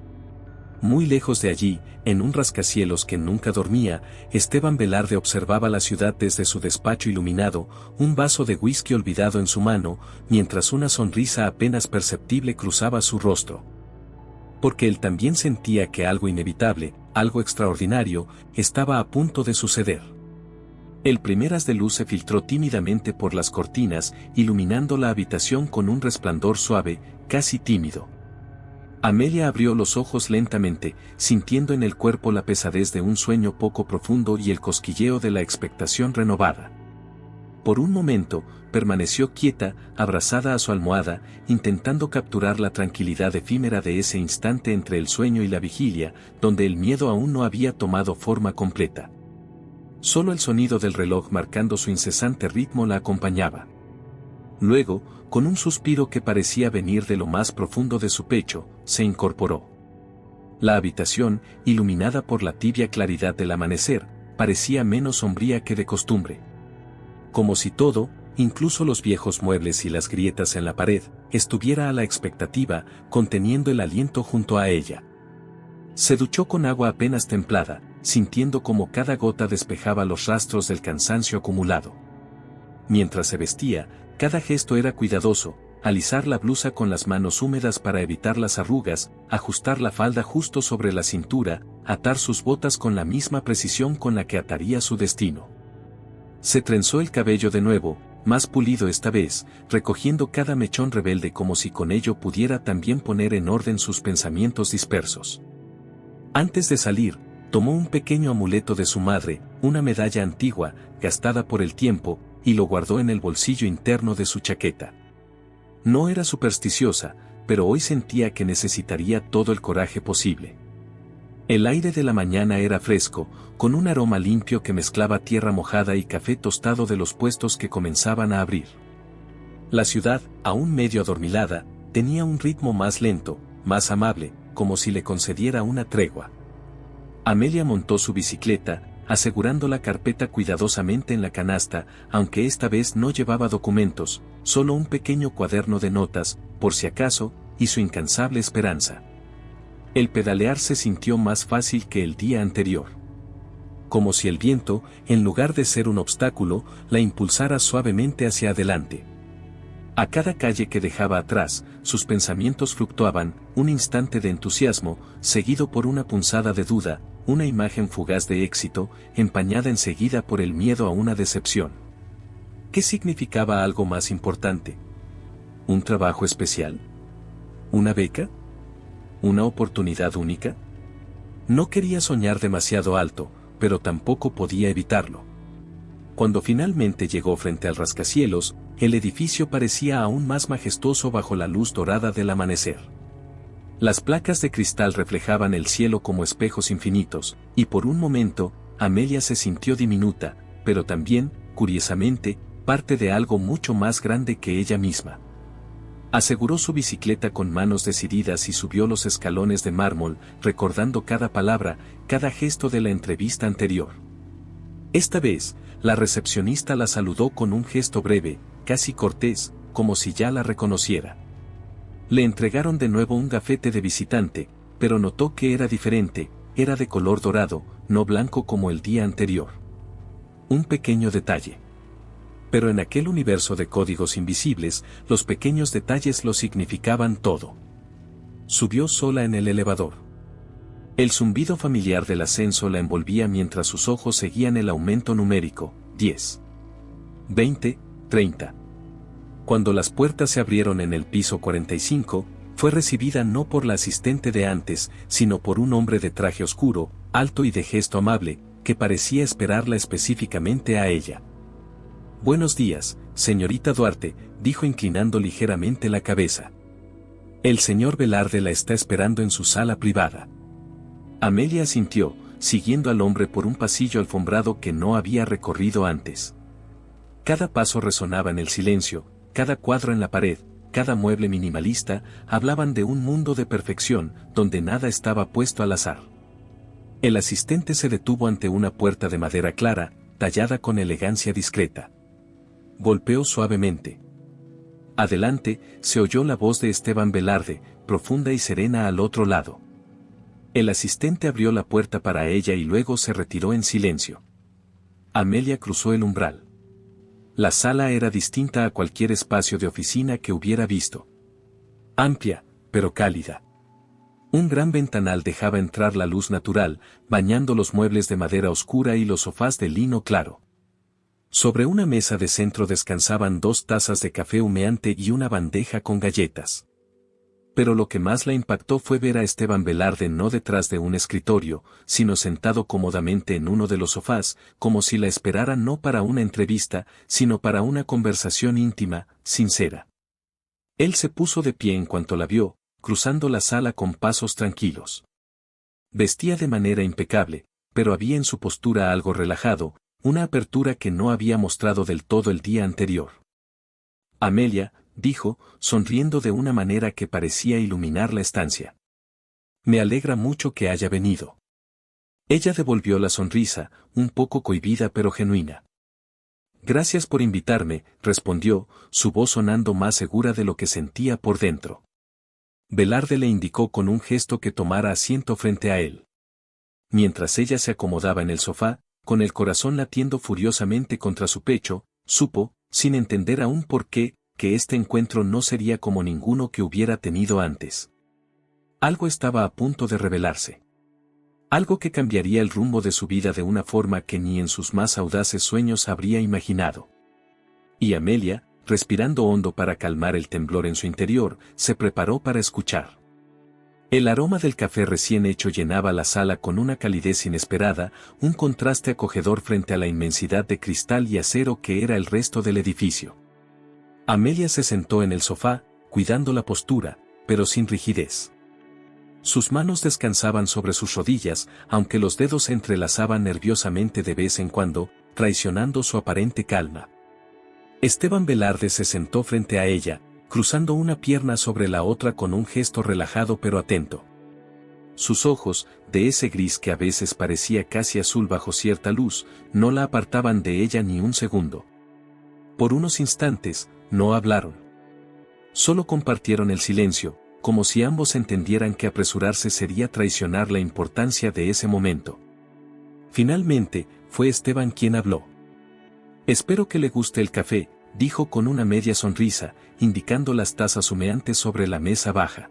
A: Muy lejos de allí, en un rascacielos que nunca dormía, Esteban Velarde observaba la ciudad desde su despacho iluminado, un vaso de whisky olvidado en su mano, mientras una sonrisa apenas perceptible cruzaba su rostro. Porque él también sentía que algo inevitable, algo extraordinario, estaba a punto de suceder. El primer haz de luz se filtró tímidamente por las cortinas, iluminando la habitación con un resplandor suave, casi tímido. Amelia abrió los ojos lentamente, sintiendo en el cuerpo la pesadez de un sueño poco profundo y el cosquilleo de la expectación renovada. Por un momento, permaneció quieta, abrazada a su almohada, intentando capturar la tranquilidad efímera de ese instante entre el sueño y la vigilia, donde el miedo aún no había tomado forma completa. Solo el sonido del reloj marcando su incesante ritmo la acompañaba. Luego, con un suspiro que parecía venir de lo más profundo de su pecho, se incorporó. La habitación, iluminada por la tibia claridad del amanecer, parecía menos sombría que de costumbre. Como si todo, incluso los viejos muebles y las grietas en la pared, estuviera a la expectativa, conteniendo el aliento junto a ella. Se duchó con agua apenas templada, sintiendo como cada gota despejaba los rastros del cansancio acumulado. Mientras se vestía, cada gesto era cuidadoso, alisar la blusa con las manos húmedas para evitar las arrugas, ajustar la falda justo sobre la cintura, atar sus botas con la misma precisión con la que ataría su destino. Se trenzó el cabello de nuevo, más pulido esta vez, recogiendo cada mechón rebelde como si con ello pudiera también poner en orden sus pensamientos dispersos. Antes de salir, Tomó un pequeño amuleto de su madre, una medalla antigua, gastada por el tiempo, y lo guardó en el bolsillo interno de su chaqueta. No era supersticiosa, pero hoy sentía que necesitaría todo el coraje posible. El aire de la mañana era fresco, con un aroma limpio que mezclaba tierra mojada y café tostado de los puestos que comenzaban a abrir. La ciudad, aún medio adormilada, tenía un ritmo más lento, más amable, como si le concediera una tregua. Amelia montó su bicicleta, asegurando la carpeta cuidadosamente en la canasta, aunque esta vez no llevaba documentos, solo un pequeño cuaderno de notas, por si acaso, y su incansable esperanza. El pedalear se sintió más fácil que el día anterior. Como si el viento, en lugar de ser un obstáculo, la impulsara suavemente hacia adelante. A cada calle que dejaba atrás, sus pensamientos fluctuaban, un instante de entusiasmo, seguido por una punzada de duda, una imagen fugaz de éxito, empañada enseguida por el miedo a una decepción. ¿Qué significaba algo más importante? ¿Un trabajo especial? ¿Una beca? ¿Una oportunidad única? No quería soñar demasiado alto, pero tampoco podía evitarlo. Cuando finalmente llegó frente al rascacielos, el edificio parecía aún más majestuoso bajo la luz dorada del amanecer. Las placas de cristal reflejaban el cielo como espejos infinitos, y por un momento, Amelia se sintió diminuta, pero también, curiosamente, parte de algo mucho más grande que ella misma. Aseguró su bicicleta con manos decididas y subió los escalones de mármol, recordando cada palabra, cada gesto de la entrevista anterior. Esta vez, la recepcionista la saludó con un gesto breve, casi cortés, como si ya la reconociera. Le entregaron de nuevo un gafete de visitante, pero notó que era diferente, era de color dorado, no blanco como el día anterior. Un pequeño detalle. Pero en aquel universo de códigos invisibles, los pequeños detalles lo significaban todo. Subió sola en el elevador. El zumbido familiar del ascenso la envolvía mientras sus ojos seguían el aumento numérico, 10, 20, 30. Cuando las puertas se abrieron en el piso 45, fue recibida no por la asistente de antes, sino por un hombre de traje oscuro, alto y de gesto amable, que parecía esperarla específicamente a ella. «Buenos días, señorita Duarte», dijo inclinando ligeramente la cabeza. «El señor Velarde la está esperando en su sala privada». Amelia asintió, siguiendo al hombre por un pasillo alfombrado que no había recorrido antes. Cada paso resonaba en el silencio, cada cuadro en la pared, cada mueble minimalista, hablaban de un mundo de perfección, donde nada estaba puesto al azar. El asistente se detuvo ante una puerta de madera clara, tallada con elegancia discreta. Golpeó suavemente. Adelante, se oyó la voz de Esteban Velarde, profunda y serena al otro lado. El asistente abrió la puerta para ella y luego se retiró en silencio. Amelia cruzó el umbral. La sala era distinta a cualquier espacio de oficina que hubiera visto. Amplia, pero cálida. Un gran ventanal dejaba entrar la luz natural, bañando los muebles de madera oscura y los sofás de lino claro. Sobre una mesa de centro descansaban 2 tazas de café humeante y una bandeja con galletas. Pero lo que más la impactó fue ver a Esteban Velarde no detrás de un escritorio, sino sentado cómodamente en uno de los sofás, como si la esperara no para una entrevista, sino para una conversación íntima, sincera. Él se puso de pie en cuanto la vio, cruzando la sala con pasos tranquilos. Vestía de manera impecable, pero había en su postura algo relajado, una apertura que no había mostrado del todo el día anterior. «Amelia», dijo, sonriendo de una manera que parecía iluminar la estancia. «Me alegra mucho que haya venido». Ella devolvió la sonrisa, un poco cohibida pero genuina. «Gracias por invitarme», respondió, su voz sonando más segura de lo que sentía por dentro. Velarde le indicó con un gesto que tomara asiento frente a él. Mientras ella se acomodaba en el sofá, con el corazón latiendo furiosamente contra su pecho, supo, sin entender aún por qué, que este encuentro no sería como ninguno que hubiera tenido antes. Algo estaba a punto de revelarse. Algo que cambiaría el rumbo de su vida de una forma que ni en sus más audaces sueños habría imaginado. Y Amelia, respirando hondo para calmar el temblor en su interior, se preparó para escuchar. El aroma del café recién hecho llenaba la sala con una calidez inesperada, un contraste acogedor frente a la inmensidad de cristal y acero que era el resto del edificio. Amelia se sentó en el sofá, cuidando la postura, pero sin rigidez. Sus manos descansaban sobre sus rodillas, aunque los dedos se entrelazaban nerviosamente de vez en cuando, traicionando su aparente calma. Esteban Velarde se sentó frente a ella, cruzando una pierna sobre la otra con un gesto relajado pero atento. Sus ojos, de ese gris que a veces parecía casi azul bajo cierta luz, no la apartaban de ella ni un segundo. Por unos instantes, no hablaron. Solo compartieron el silencio, como si ambos entendieran que apresurarse sería traicionar la importancia de ese momento. Finalmente, fue Esteban quien habló. «Espero que le guste el café», dijo con una media sonrisa, indicando las tazas humeantes sobre la mesa baja.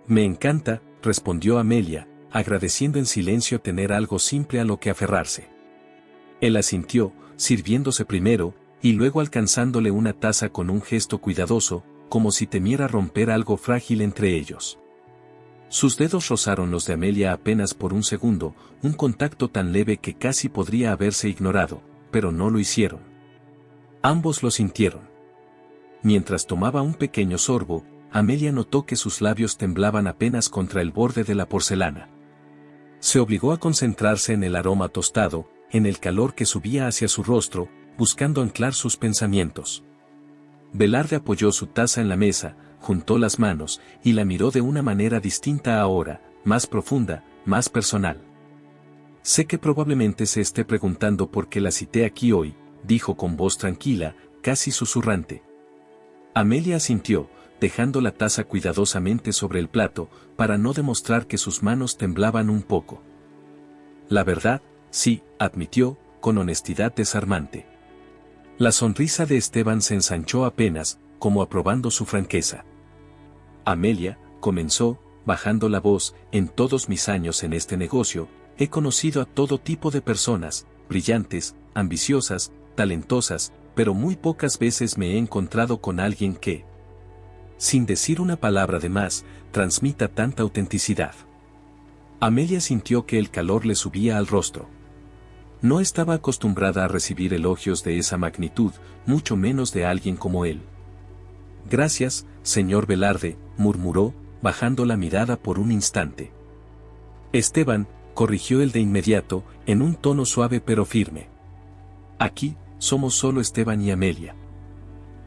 A: «Me encanta», respondió Amelia, agradeciendo en silencio tener algo simple a lo que aferrarse. Él asintió, sirviéndose primero, y luego alcanzándole una taza con un gesto cuidadoso, como si temiera romper algo frágil entre ellos. Sus dedos rozaron los de Amelia apenas por un segundo, un contacto tan leve que casi podría haberse ignorado, pero no lo hicieron. Ambos lo sintieron. Mientras tomaba un pequeño sorbo, Amelia notó que sus labios temblaban apenas contra el borde de la porcelana. Se obligó a concentrarse en el aroma tostado, en el calor que subía hacia su rostro, buscando anclar sus pensamientos. Velarde apoyó su taza en la mesa, juntó las manos, y la miró de una manera distinta ahora, más profunda, más personal. «Sé que probablemente se esté preguntando por qué la cité aquí hoy», dijo con voz tranquila, casi susurrante. Amelia asintió, dejando la taza cuidadosamente sobre el plato, para no demostrar que sus manos temblaban un poco. «La verdad, sí», admitió, con honestidad desarmante. La sonrisa de Esteban se ensanchó apenas, como aprobando su franqueza. «Amelia», comenzó, bajando la voz, «en todos mis años en este negocio, he conocido a todo tipo de personas, brillantes, ambiciosas, talentosas, pero muy pocas veces me he encontrado con alguien que, sin decir una palabra de más, transmita tanta autenticidad». Amelia sintió que el calor le subía al rostro. No estaba acostumbrada a recibir elogios de esa magnitud, mucho menos de alguien como él. «Gracias, señor Velarde», murmuró, bajando la mirada por un instante. «Esteban», corrigió él de inmediato, en un tono suave pero firme. «Aquí, somos solo Esteban y Amelia».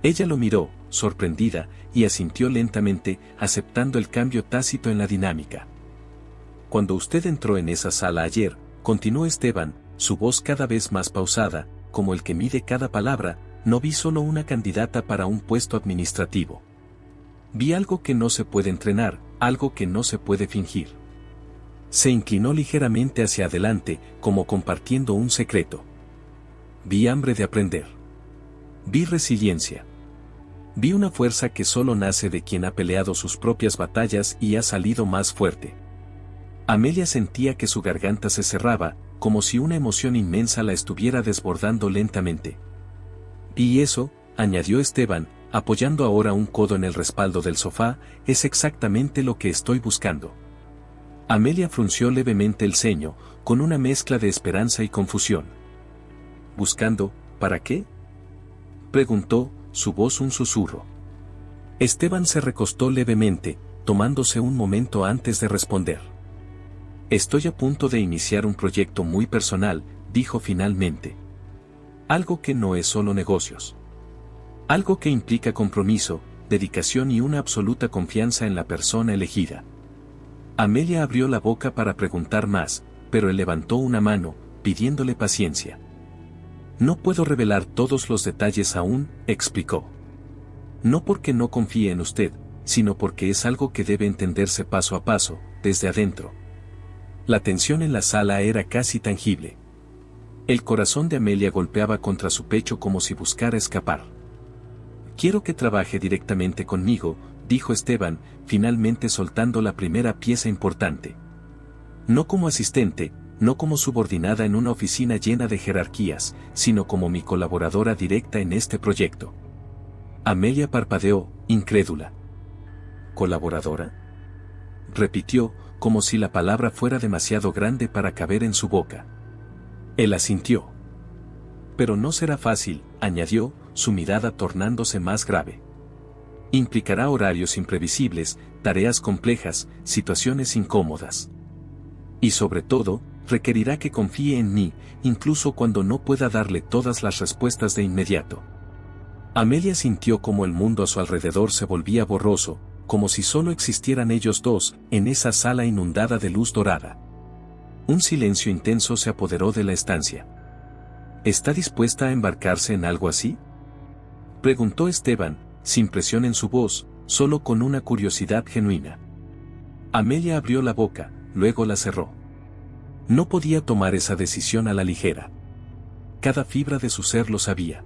A: Ella lo miró, sorprendida, y asintió lentamente, aceptando el cambio tácito en la dinámica. «Cuando usted entró en esa sala ayer», continuó Esteban, su voz cada vez más pausada, como el que mide cada palabra, «no vi solo una candidata para un puesto administrativo. Vi algo que no se puede entrenar, algo que no se puede fingir». Se inclinó ligeramente hacia adelante, como compartiendo un secreto. «Vi hambre de aprender. Vi resiliencia. Vi una fuerza que solo nace de quien ha peleado sus propias batallas y ha salido más fuerte». Amelia sentía que su garganta se cerraba, como si una emoción inmensa la estuviera desbordando lentamente. «Y eso», añadió Esteban, apoyando ahora un codo en el respaldo del sofá, «es exactamente lo que estoy buscando». Amelia frunció levemente el ceño, con una mezcla de esperanza y confusión. «¿Buscando, para qué?», preguntó, su voz un susurro. Esteban se recostó levemente, tomándose un momento antes de responder. «Estoy a punto de iniciar un proyecto muy personal», dijo finalmente. «Algo que no es solo negocios. Algo que implica compromiso, dedicación y una absoluta confianza en la persona elegida». Amelia abrió la boca para preguntar más, pero él levantó una mano, pidiéndole paciencia. «No puedo revelar todos los detalles aún», explicó. «No porque no confíe en usted, sino porque es algo que debe entenderse paso a paso, desde adentro». La tensión en la sala era casi tangible. El corazón de Amelia golpeaba contra su pecho como si buscara escapar. «Quiero que trabaje directamente conmigo», dijo Esteban, finalmente soltando la primera pieza importante. «No como asistente, no como subordinada en una oficina llena de jerarquías, sino como mi colaboradora directa en este proyecto». Amelia parpadeó, incrédula. «¿Colaboradora?». repitió, como si la palabra fuera demasiado grande para caber en su boca. Él asintió. Pero no será fácil, añadió, su mirada tornándose más grave. Implicará horarios imprevisibles, tareas complejas, situaciones incómodas. Y sobre todo, requerirá que confíe en mí, incluso cuando no pueda darle todas las respuestas de inmediato. Amelia sintió como el mundo a su alrededor se volvía borroso, como si solo existieran ellos dos, en esa sala inundada de luz dorada. Un silencio intenso se apoderó de la estancia. ¿Está dispuesta a embarcarse en algo así?, preguntó Esteban, sin presión en su voz, solo con una curiosidad genuina. Amelia abrió la boca, luego la cerró. No podía tomar esa decisión a la ligera. Cada fibra de su ser lo sabía.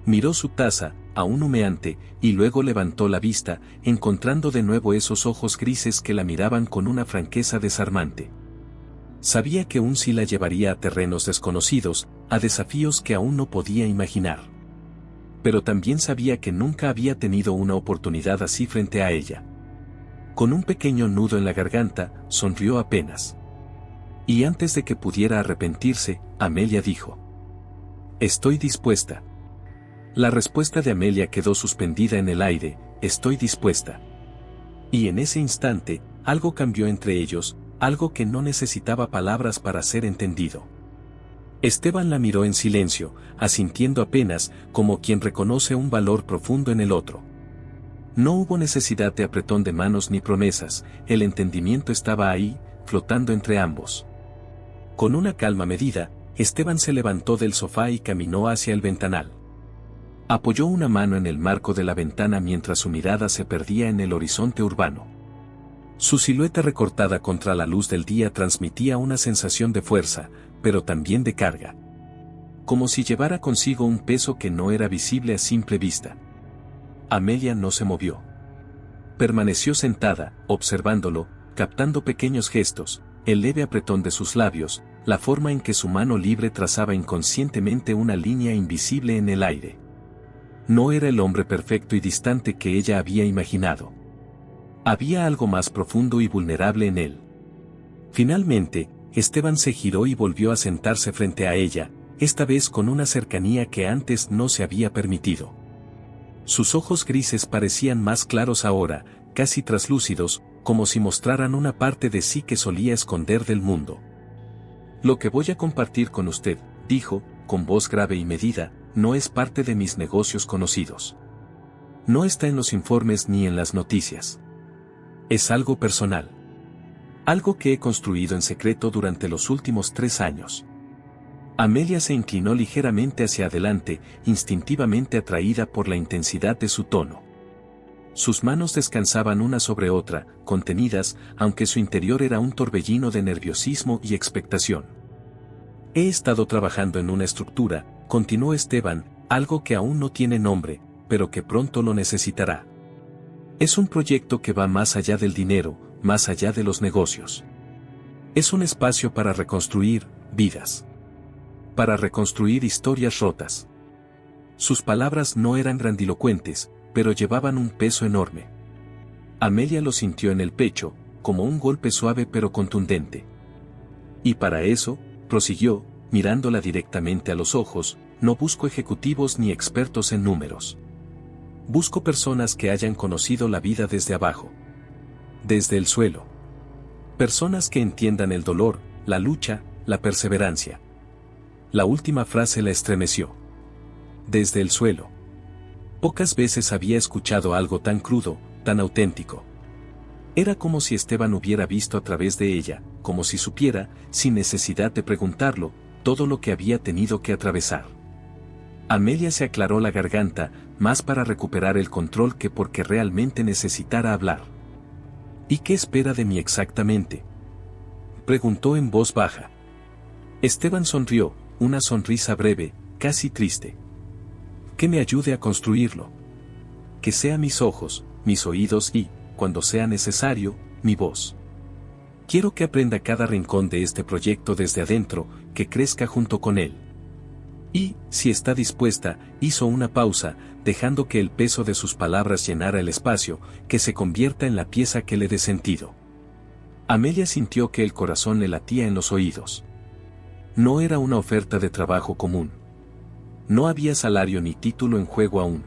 A: Miró su taza, aún humeante, y luego levantó la vista, encontrando de nuevo esos ojos grises que la miraban con una franqueza desarmante. Sabía que un sí la llevaría a terrenos desconocidos, a desafíos que aún no podía imaginar. Pero también sabía que nunca había tenido una oportunidad así frente a ella. Con un pequeño nudo en la garganta, sonrió apenas. Y antes de que pudiera arrepentirse, Amelia dijo: «Estoy dispuesta». La respuesta de Amelia quedó suspendida en el aire: «Estoy dispuesta». Y en ese instante, algo cambió entre ellos, algo que no necesitaba palabras para ser entendido. Esteban la miró en silencio, asintiendo apenas, como quien reconoce un valor profundo en el otro. No hubo necesidad de apretón de manos ni promesas, el entendimiento estaba ahí, flotando entre ambos. Con una calma medida, Esteban se levantó del sofá y caminó hacia el ventanal. Apoyó una mano en el marco de la ventana mientras su mirada se perdía en el horizonte urbano. Su silueta recortada contra la luz del día transmitía una sensación de fuerza, pero también de carga. Como si llevara consigo un peso que no era visible a simple vista. Amelia no se movió. Permaneció sentada, observándolo, captando pequeños gestos, el leve apretón de sus labios, la forma en que su mano libre trazaba inconscientemente una línea invisible en el aire. No era el hombre perfecto y distante que ella había imaginado. Había algo más profundo y vulnerable en él. Finalmente, Esteban se giró y volvió a sentarse frente a ella, esta vez con una cercanía que antes no se había permitido. Sus ojos grises parecían más claros ahora, casi traslúcidos, como si mostraran una parte de sí que solía esconder del mundo. «Lo que voy a compartir con usted», dijo, con voz grave y medida, «no es parte de mis negocios conocidos. No está en los informes ni en las noticias. Es algo personal. Algo que he construido en secreto durante los últimos 3 años». Amelia se inclinó ligeramente hacia adelante, instintivamente atraída por la intensidad de su tono. Sus manos descansaban una sobre otra, contenidas, aunque su interior era un torbellino de nerviosismo y expectación. «He estado trabajando en una estructura», continuó Esteban, «algo que aún no tiene nombre, pero que pronto lo necesitará. Es un proyecto que va más allá del dinero, más allá de los negocios. Es un espacio para reconstruir vidas. Para reconstruir historias rotas». Sus palabras no eran grandilocuentes, pero llevaban un peso enorme. Amelia lo sintió en el pecho, como un golpe suave pero contundente. «Y para eso», prosiguió, mirándola directamente a los ojos, «no busco ejecutivos ni expertos en números. Busco personas que hayan conocido la vida desde abajo. Desde el suelo. Personas que entiendan el dolor, la lucha, la perseverancia». La última frase la estremeció. Desde el suelo. Pocas veces había escuchado algo tan crudo, tan auténtico. Era como si Esteban hubiera visto a través de ella, como si supiera, sin necesidad de preguntarlo, todo lo que había tenido que atravesar. Amelia se aclaró la garganta, más para recuperar el control que porque realmente necesitara hablar. «¿Y qué espera de mí exactamente?», preguntó en voz baja. Esteban sonrió, una sonrisa breve, casi triste. «Que me ayude a construirlo. Que sea mis ojos, mis oídos y, cuando sea necesario, mi voz. Quiero que aprenda cada rincón de este proyecto desde adentro, que crezca junto con él». Y, si está dispuesta, hizo una pausa, dejando que el peso de sus palabras llenara el espacio, que se convierta en la pieza que le dé sentido. Amelia sintió que el corazón le latía en los oídos. No era una oferta de trabajo común. No había salario ni título en juego aún.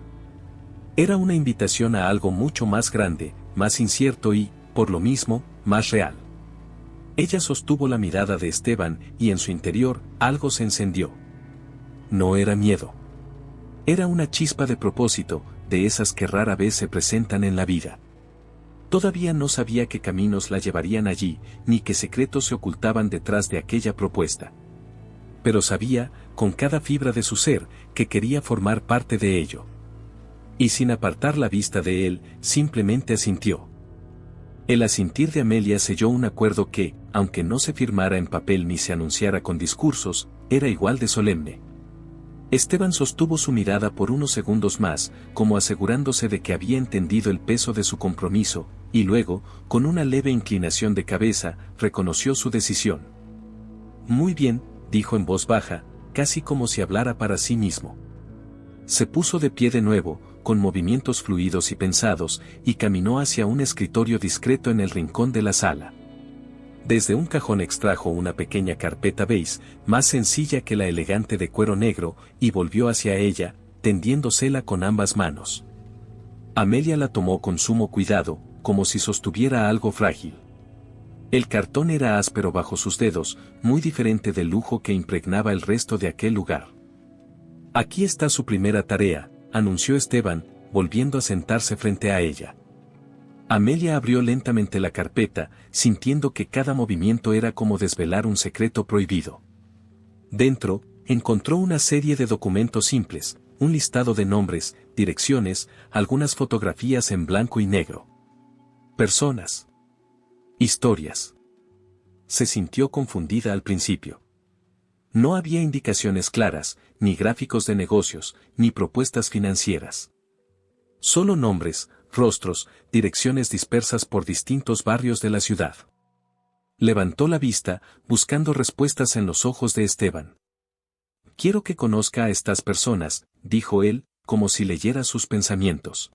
A: Era una invitación a algo mucho más grande, más incierto y, por lo mismo, más real. Ella sostuvo la mirada de Esteban y en su interior algo se encendió. No era miedo. Era una chispa de propósito, de esas que rara vez se presentan en la vida. Todavía no sabía qué caminos la llevarían allí, ni qué secretos se ocultaban detrás de aquella propuesta. Pero sabía, con cada fibra de su ser, que quería formar parte de ello. Y sin apartar la vista de él, simplemente asintió. El asentir de Amelia selló un acuerdo que, aunque no se firmara en papel ni se anunciara con discursos, era igual de solemne. Esteban sostuvo su mirada por unos segundos más, como asegurándose de que había entendido el peso de su compromiso, y luego, con una leve inclinación de cabeza, reconoció su decisión. Muy bien, dijo en voz baja, casi como si hablara para sí mismo. Se puso de pie de nuevo, con movimientos fluidos y pensados, y caminó hacia un escritorio discreto en el rincón de la sala. Desde un cajón extrajo una pequeña carpeta beige, más sencilla que la elegante de cuero negro, y volvió hacia ella, tendiéndosela con ambas manos. Amelia la tomó con sumo cuidado, como si sostuviera algo frágil. El cartón era áspero bajo sus dedos, muy diferente del lujo que impregnaba el resto de aquel lugar. Aquí está su primera tarea, anunció Esteban, volviendo a sentarse frente a ella. Amelia abrió lentamente la carpeta, sintiendo que cada movimiento era como desvelar un secreto prohibido. Dentro, encontró una serie de documentos simples, un listado de nombres, direcciones, algunas fotografías en blanco y negro. Personas. Historias. Se sintió confundida al principio. No había indicaciones claras, ni gráficos de negocios, ni propuestas financieras. Solo nombres, rostros, direcciones dispersas por distintos barrios de la ciudad. Levantó la vista, buscando respuestas en los ojos de Esteban. Quiero que conozca a estas personas, dijo él, como si leyera sus pensamientos.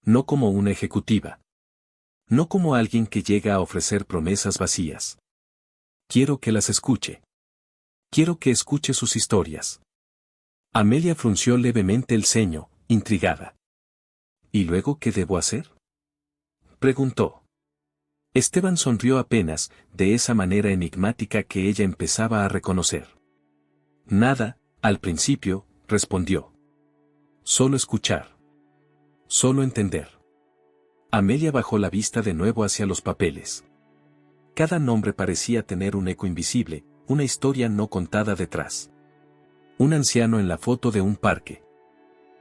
A: No como una ejecutiva. No como alguien que llega a ofrecer promesas vacías. Quiero que las escuche. Quiero que escuche sus historias. Amelia frunció levemente el ceño, intrigada. ¿Y luego qué debo hacer?, preguntó. Esteban sonrió apenas, de esa manera enigmática que ella empezaba a reconocer. Nada, al principio, respondió. Solo escuchar. Solo entender. Amelia bajó la vista de nuevo hacia los papeles. Cada nombre parecía tener un eco invisible, una historia no contada detrás. Un anciano en la foto de un parque.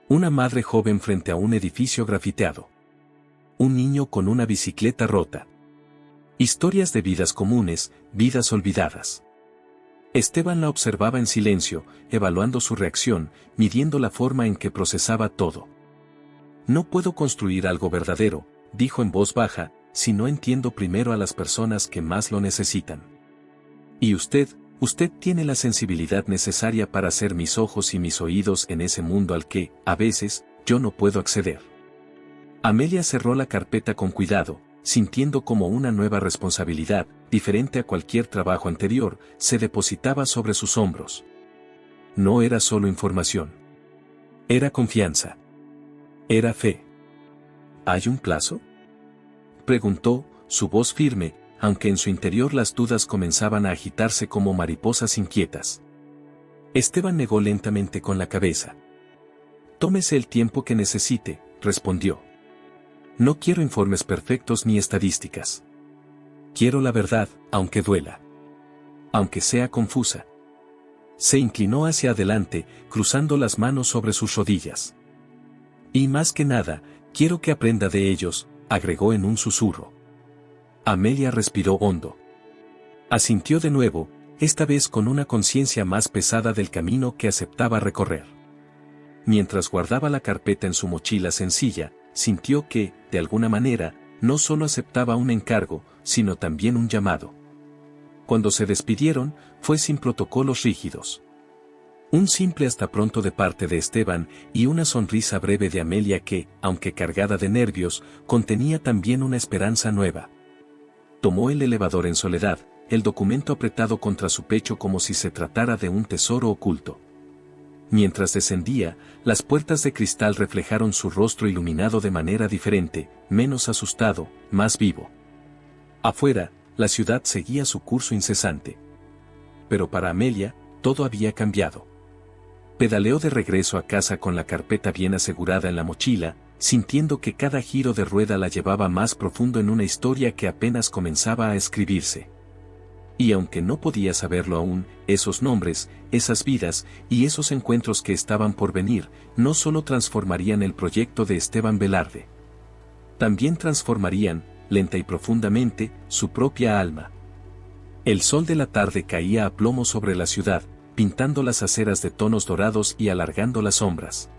A: Una madre joven frente a un edificio grafiteado. Un niño con una bicicleta rota. Historias de vidas comunes, vidas olvidadas. Esteban la observaba en silencio, evaluando su reacción, midiendo la forma en que procesaba todo. No puedo construir algo verdadero, dijo en voz baja, si no entiendo primero a las personas que más lo necesitan. Y usted tiene la sensibilidad necesaria para ser mis ojos y mis oídos en ese mundo al que, a veces, yo no puedo acceder. Amelia cerró la carpeta con cuidado, sintiendo como una nueva responsabilidad, diferente a cualquier trabajo anterior, se depositaba sobre sus hombros. No era solo información. Era confianza. Era fe. ¿Hay un plazo?, preguntó, su voz firme, aunque en su interior las dudas comenzaban a agitarse como mariposas inquietas. Esteban negó lentamente con la cabeza. Tómese el tiempo que necesite, respondió. No quiero informes perfectos ni estadísticas. Quiero la verdad, aunque duela. Aunque sea confusa. Se inclinó hacia adelante, cruzando las manos sobre sus rodillas. Y más que nada, quiero que aprenda de ellos, agregó en un susurro. Amelia respiró hondo. Asintió de nuevo, esta vez con una conciencia más pesada del camino que aceptaba recorrer. Mientras guardaba la carpeta en su mochila sencilla, sintió que, de alguna manera, no solo aceptaba un encargo, sino también un llamado. Cuando se despidieron, fue sin protocolos rígidos. Un simple hasta pronto de parte de Esteban y una sonrisa breve de Amelia que, aunque cargada de nervios, contenía también una esperanza nueva. Tomó el elevador en soledad, el documento apretado contra su pecho como si se tratara de un tesoro oculto. Mientras descendía, las puertas de cristal reflejaron su rostro iluminado de manera diferente, menos asustado, más vivo. Afuera, la ciudad seguía su curso incesante. Pero para Amelia, todo había cambiado. Pedaleó de regreso a casa con la carpeta bien asegurada en la mochila, sintiendo que cada giro de rueda la llevaba más profundo en una historia que apenas comenzaba a escribirse. Y aunque no podía saberlo aún, esos nombres, esas vidas y esos encuentros que estaban por venir, no solo transformarían el proyecto de Esteban Velarde. También transformarían, lenta y profundamente, su propia alma. El sol de la tarde caía a plomo sobre la ciudad, pintando las aceras de tonos dorados y alargando las sombras.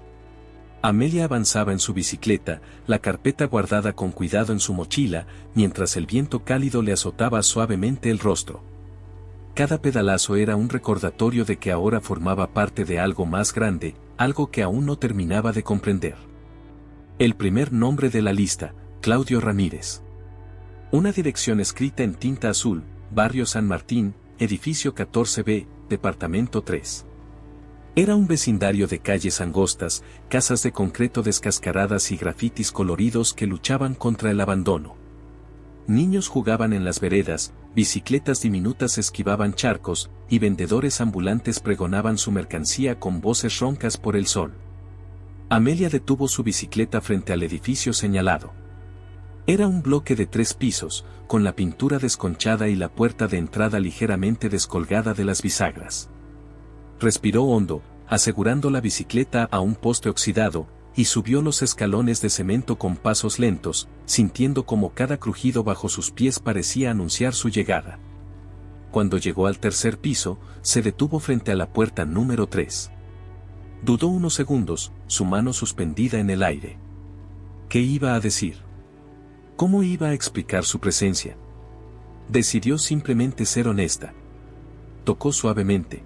A: Amelia avanzaba en su bicicleta, la carpeta guardada con cuidado en su mochila, mientras el viento cálido le azotaba suavemente el rostro. Cada pedalazo era un recordatorio de que ahora formaba parte de algo más grande, algo que aún no terminaba de comprender. El primer nombre de la lista, Claudio Ramírez. Una dirección escrita en tinta azul, Barrio San Martín, edificio 14B, departamento 3. Era un vecindario de calles angostas, casas de concreto descascaradas y grafitis coloridos que luchaban contra el abandono. Niños jugaban en las veredas, bicicletas diminutas esquivaban charcos, y vendedores ambulantes pregonaban su mercancía con voces roncas por el sol. Amelia detuvo su bicicleta frente al edificio señalado. Era un bloque de 3 pisos, con la pintura desconchada y la puerta de entrada ligeramente descolgada de las bisagras. Respiró hondo, asegurando la bicicleta a un poste oxidado, y subió los escalones de cemento con pasos lentos, sintiendo como cada crujido bajo sus pies parecía anunciar su llegada. Cuando llegó al 3er piso, se detuvo frente a la puerta número 3. Dudó unos segundos, su mano suspendida en el aire. ¿Qué iba a decir? ¿Cómo iba a explicar su presencia? Decidió simplemente ser honesta. Tocó suavemente.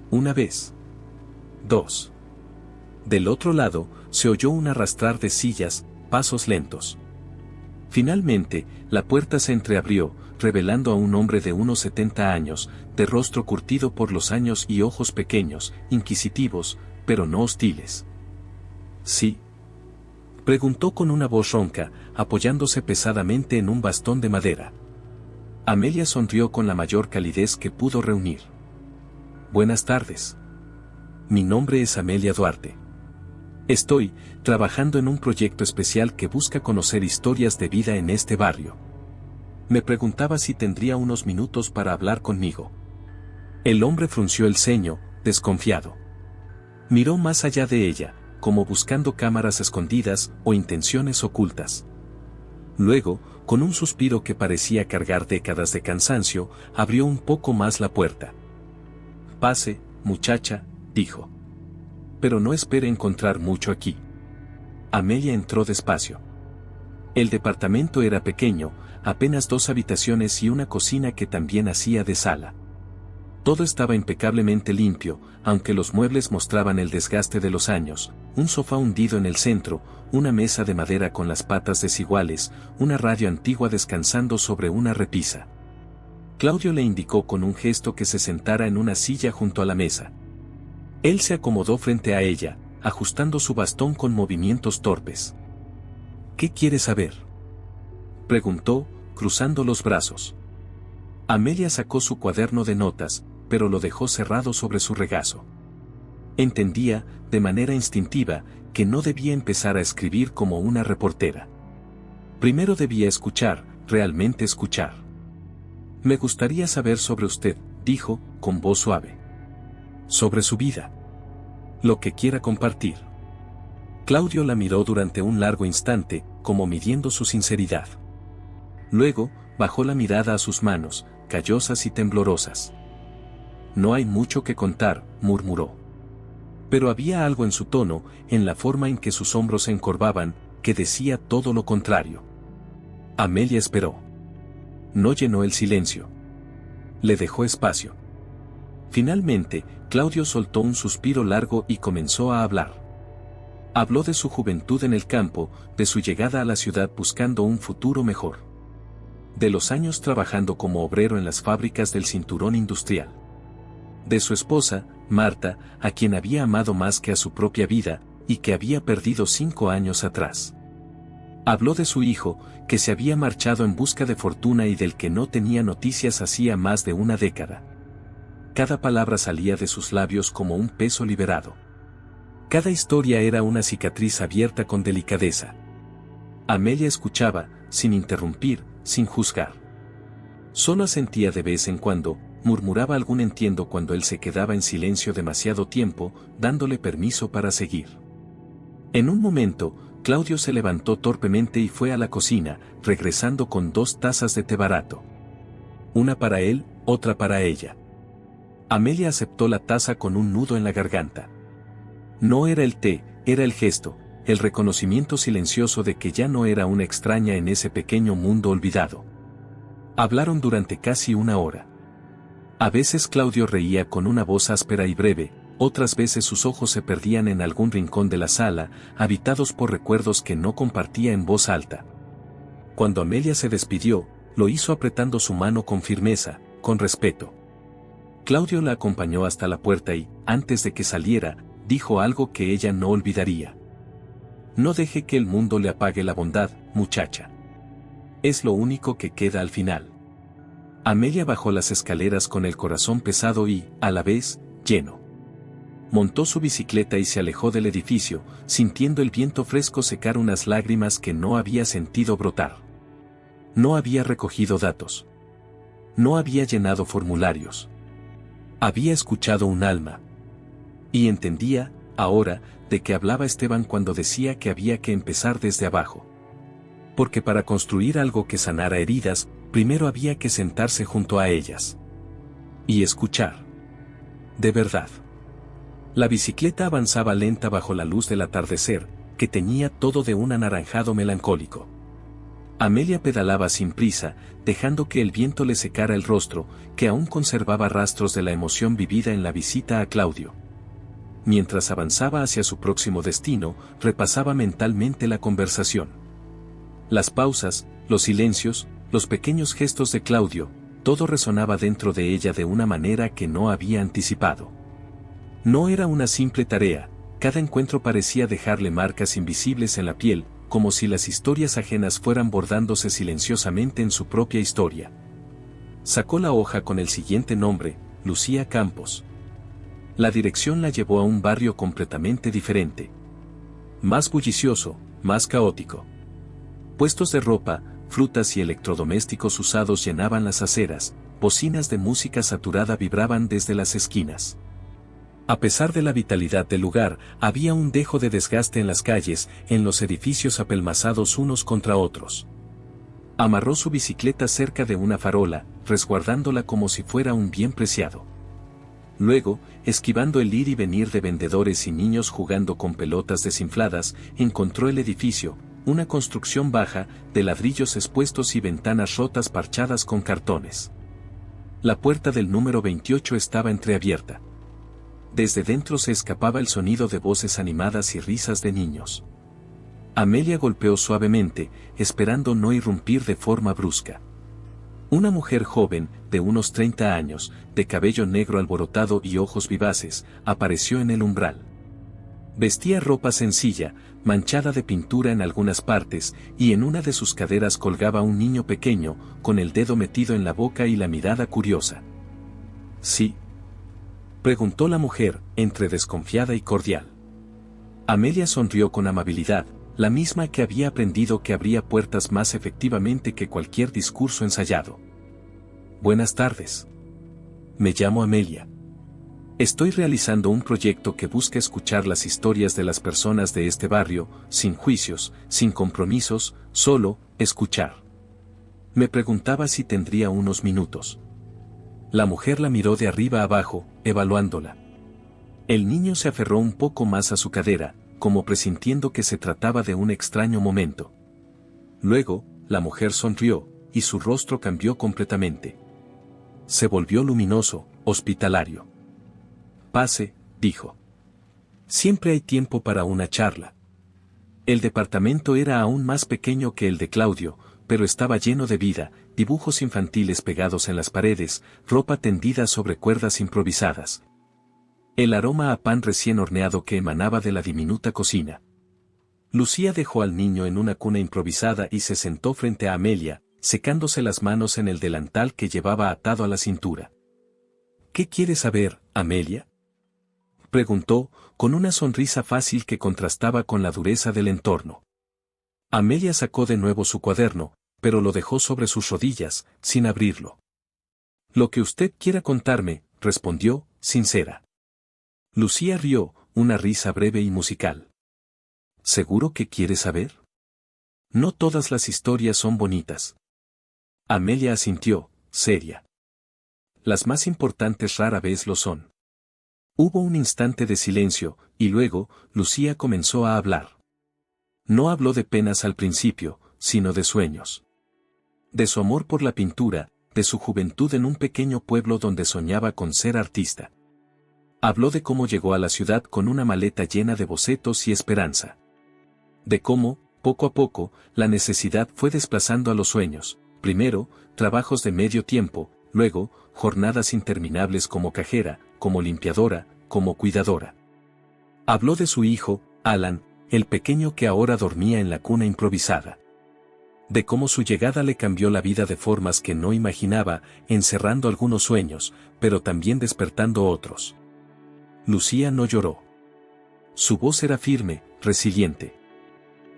A: Una vez. 2. Del otro lado, se oyó un arrastrar de sillas, pasos lentos. Finalmente, la puerta se entreabrió, revelando a un hombre de unos 70 años, de rostro curtido por los años y ojos pequeños, inquisitivos, pero no hostiles. ¿Sí? Preguntó con una voz ronca, apoyándose pesadamente en un bastón de madera. Amelia sonrió con la mayor calidez que pudo reunir. Buenas tardes. Mi nombre es Amelia Duarte. Estoy trabajando en un proyecto especial que busca conocer historias de vida en este barrio. Me preguntaba si tendría unos minutos para hablar conmigo. El hombre frunció el ceño, desconfiado. Miró más allá de ella, como buscando cámaras escondidas o intenciones ocultas. Luego, con un suspiro que parecía cargar décadas de cansancio, abrió un poco más la puerta. Pase, muchacha, dijo. Pero no espere encontrar mucho aquí. Amelia entró despacio. El departamento era pequeño, apenas 2 habitaciones y una cocina que también hacía de sala. Todo estaba impecablemente limpio, aunque los muebles mostraban el desgaste de los años, un sofá hundido en el centro, una mesa de madera con las patas desiguales, una radio antigua descansando sobre una repisa. Claudio le indicó con un gesto que se sentara en una silla junto a la mesa. Él se acomodó frente a ella, ajustando su bastón con movimientos torpes. ¿Qué quiere saber?, preguntó, cruzando los brazos. Amelia sacó su cuaderno de notas, pero lo dejó cerrado sobre su regazo. Entendía, de manera instintiva, que no debía empezar a escribir como una reportera. Primero debía escuchar, realmente escuchar. Me gustaría saber sobre usted, dijo, con voz suave. Sobre su vida. Lo que quiera compartir. Claudio la miró durante un largo instante, como midiendo su sinceridad. Luego, bajó la mirada a sus manos, callosas y temblorosas. No hay mucho que contar, murmuró. Pero había algo en su tono, en la forma en que sus hombros se encorvaban, que decía todo lo contrario. Amelia esperó. No llenó el silencio. Le dejó espacio. Finalmente, Claudio soltó un suspiro largo y comenzó a hablar. Habló de su juventud en el campo, de su llegada a la ciudad buscando un futuro mejor. De los años trabajando como obrero en las fábricas del cinturón industrial. De su esposa, Marta, a quien había amado más que a su propia vida, y que había perdido 5 años atrás. Habló de su hijo, que se había marchado en busca de fortuna y del que no tenía noticias hacía más de una década. Cada palabra salía de sus labios como un peso liberado. Cada historia era una cicatriz abierta con delicadeza. Amelia escuchaba, sin interrumpir, sin juzgar. Solo asentía de vez en cuando, murmuraba algún entiendo cuando él se quedaba en silencio demasiado tiempo, dándole permiso para seguir. En un momento, Claudio se levantó torpemente y fue a la cocina, regresando con 2 tazas de té barato. Una para él, otra para ella. Amelia aceptó la taza con un nudo en la garganta. No era el té, era el gesto, el reconocimiento silencioso de que ya no era una extraña en ese pequeño mundo olvidado. Hablaron durante casi 1 hora. A veces Claudio reía con una voz áspera y breve, otras veces sus ojos se perdían en algún rincón de la sala, habitados por recuerdos que no compartía en voz alta. Cuando Amelia se despidió, lo hizo apretando su mano con firmeza, con respeto. Claudio la acompañó hasta la puerta y, antes de que saliera, dijo algo que ella no olvidaría. No deje que el mundo le apague la bondad, muchacha. Es lo único que queda al final. Amelia bajó las escaleras con el corazón pesado y, a la vez, lleno. Montó su bicicleta y se alejó del edificio, sintiendo el viento fresco secar unas lágrimas que no había sentido brotar. No había recogido datos. No había llenado formularios. Había escuchado un alma. Y entendía, ahora, de qué hablaba Esteban cuando decía que había que empezar desde abajo. Porque para construir algo que sanara heridas, primero había que sentarse junto a ellas. Y escuchar. De verdad. La bicicleta avanzaba lenta bajo la luz del atardecer, que teñía todo de un anaranjado melancólico. Amelia pedalaba sin prisa, dejando que el viento le secara el rostro, que aún conservaba rastros de la emoción vivida en la visita a Claudio. Mientras avanzaba hacia su próximo destino, repasaba mentalmente la conversación. Las pausas, los silencios, los pequeños gestos de Claudio, todo resonaba dentro de ella de una manera que no había anticipado. No era una simple tarea, cada encuentro parecía dejarle marcas invisibles en la piel, como si las historias ajenas fueran bordándose silenciosamente en su propia historia. Sacó la hoja con el siguiente nombre, Lucía Campos. La dirección la llevó a un barrio completamente diferente. Más bullicioso, más caótico. Puestos de ropa, frutas y electrodomésticos usados llenaban las aceras, bocinas de música saturada vibraban desde las esquinas. A pesar de la vitalidad del lugar, había un dejo de desgaste en las calles, en los edificios apelmazados unos contra otros. Amarró su bicicleta cerca de una farola, resguardándola como si fuera un bien preciado. Luego, esquivando el ir y venir de vendedores y niños jugando con pelotas desinfladas, encontró el edificio, una construcción baja, de ladrillos expuestos y ventanas rotas parchadas con cartones. La puerta del número 28 estaba entreabierta. Desde dentro se escapaba el sonido de voces animadas y risas de niños. Amelia golpeó suavemente, esperando no irrumpir de forma brusca. Una mujer joven, de unos 30 años, de cabello negro alborotado y ojos vivaces, apareció en el umbral. Vestía ropa sencilla, manchada de pintura en algunas partes, y en una de sus caderas colgaba un niño pequeño, con el dedo metido en la boca y la mirada curiosa. «¿Sí?», preguntó la mujer, entre desconfiada y cordial. Amelia sonrió con amabilidad, la misma que había aprendido que abría puertas más efectivamente que cualquier discurso ensayado. «Buenas tardes. Me llamo Amelia. Estoy realizando un proyecto que busca escuchar las historias de las personas de este barrio, sin juicios, sin compromisos, solo escuchar. Me preguntaba si tendría unos minutos». La mujer la miró de arriba abajo, evaluándola. El niño se aferró un poco más a su cadera, como presintiendo que se trataba de un extraño momento. Luego, la mujer sonrió, y su rostro cambió completamente. Se volvió luminoso, hospitalario. «Pase», dijo. «Siempre hay tiempo para una charla». El departamento era aún más pequeño que el de Claudio, pero estaba lleno de vida, dibujos infantiles pegados en las paredes, ropa tendida sobre cuerdas improvisadas. El aroma a pan recién horneado que emanaba de la diminuta cocina. Lucía dejó al niño en una cuna improvisada y se sentó frente a Amelia, secándose las manos en el delantal que llevaba atado a la cintura. ¿Qué quieres saber, Amelia?, preguntó, con una sonrisa fácil que contrastaba con la dureza del entorno. Amelia sacó de nuevo su cuaderno, pero lo dejó sobre sus rodillas, sin abrirlo. Lo que usted quiera contarme, respondió, sincera. Lucía rió, una risa breve y musical. ¿Seguro que quiere saber? No todas las historias son bonitas. Amelia asintió, seria. Las más importantes rara vez lo son. Hubo un instante de silencio, y luego, Lucía comenzó a hablar. No habló de penas al principio, sino de sueños. De su amor por la pintura, de su juventud en un pequeño pueblo donde soñaba con ser artista. Habló de cómo llegó a la ciudad con una maleta llena de bocetos y esperanza. De cómo, poco a poco, la necesidad fue desplazando a los sueños, primero, trabajos de medio tiempo, luego, jornadas interminables como cajera, como limpiadora, como cuidadora. Habló de su hijo, Alan, el pequeño que ahora dormía en la cuna improvisada. De cómo su llegada le cambió la vida de formas que no imaginaba, encerrando algunos sueños, pero también despertando otros. Lucía no lloró. Su voz era firme, resiliente.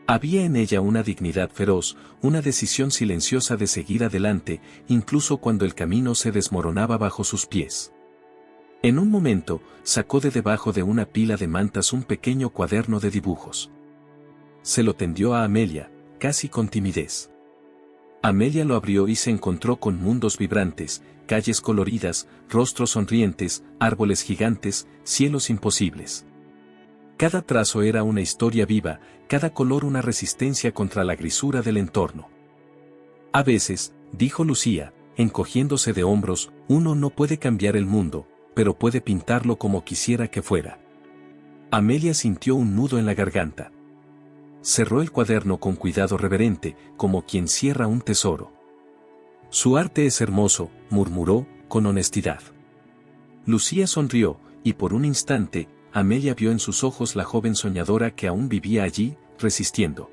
A: Había en ella una dignidad feroz, una decisión silenciosa de seguir adelante, incluso cuando el camino se desmoronaba bajo sus pies. En un momento, sacó de debajo de una pila de mantas un pequeño cuaderno de dibujos. Se lo tendió a Amelia, casi con timidez. Amelia lo abrió y se encontró con mundos vibrantes, calles coloridas, rostros sonrientes, árboles gigantes, cielos imposibles. Cada trazo era una historia viva, cada color una resistencia contra la grisura del entorno. A veces, dijo Lucía, encogiéndose de hombros, uno no puede cambiar el mundo, pero puede pintarlo como quisiera que fuera. Amelia sintió un nudo en la garganta. Cerró el cuaderno con cuidado reverente, como quien cierra un tesoro. Su arte es hermoso, murmuró, con honestidad. Lucía sonrió, y por un instante, Amelia vio en sus ojos la joven soñadora que aún vivía allí, resistiendo.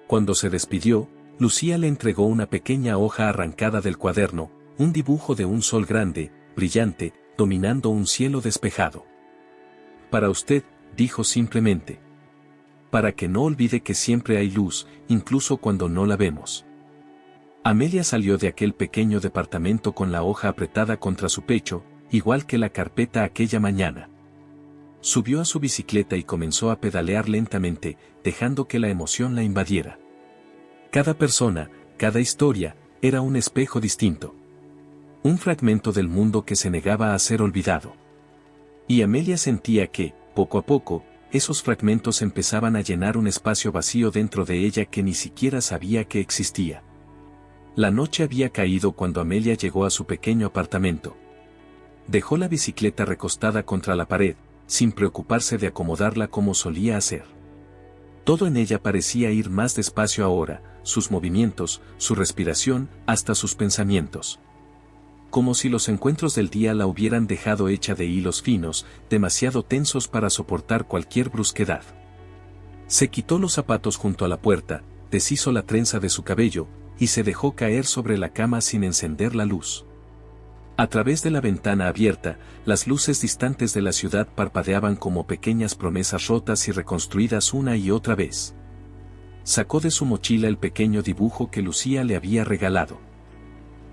A: Cuando se despidió, Lucía le entregó una pequeña hoja arrancada del cuaderno, un dibujo de un sol grande, brillante, dominando un cielo despejado. Para usted, dijo simplemente. Para que no olvide que siempre hay luz, incluso cuando no la vemos. Amelia salió de aquel pequeño departamento con la hoja apretada contra su pecho, igual que la carpeta aquella mañana. Subió a su bicicleta y comenzó a pedalear lentamente, dejando que la emoción la invadiera. Cada persona, cada historia, era un espejo distinto. Un fragmento del mundo que se negaba a ser olvidado. Y Amelia sentía que, poco a poco, esos fragmentos empezaban a llenar un espacio vacío dentro de ella que ni siquiera sabía que existía. La noche había caído cuando Amelia llegó a su pequeño apartamento. Dejó la bicicleta recostada contra la pared, sin preocuparse de acomodarla como solía hacer. Todo en ella parecía ir más despacio ahora, sus movimientos, su respiración, hasta sus pensamientos. Como si los encuentros del día la hubieran dejado hecha de hilos finos, demasiado tensos para soportar cualquier brusquedad. Se quitó los zapatos junto a la puerta, deshizo la trenza de su cabello, y se dejó caer sobre la cama sin encender la luz. A través de la ventana abierta, las luces distantes de la ciudad parpadeaban como pequeñas promesas rotas y reconstruidas una y otra vez. Sacó de su mochila el pequeño dibujo que Lucía le había regalado.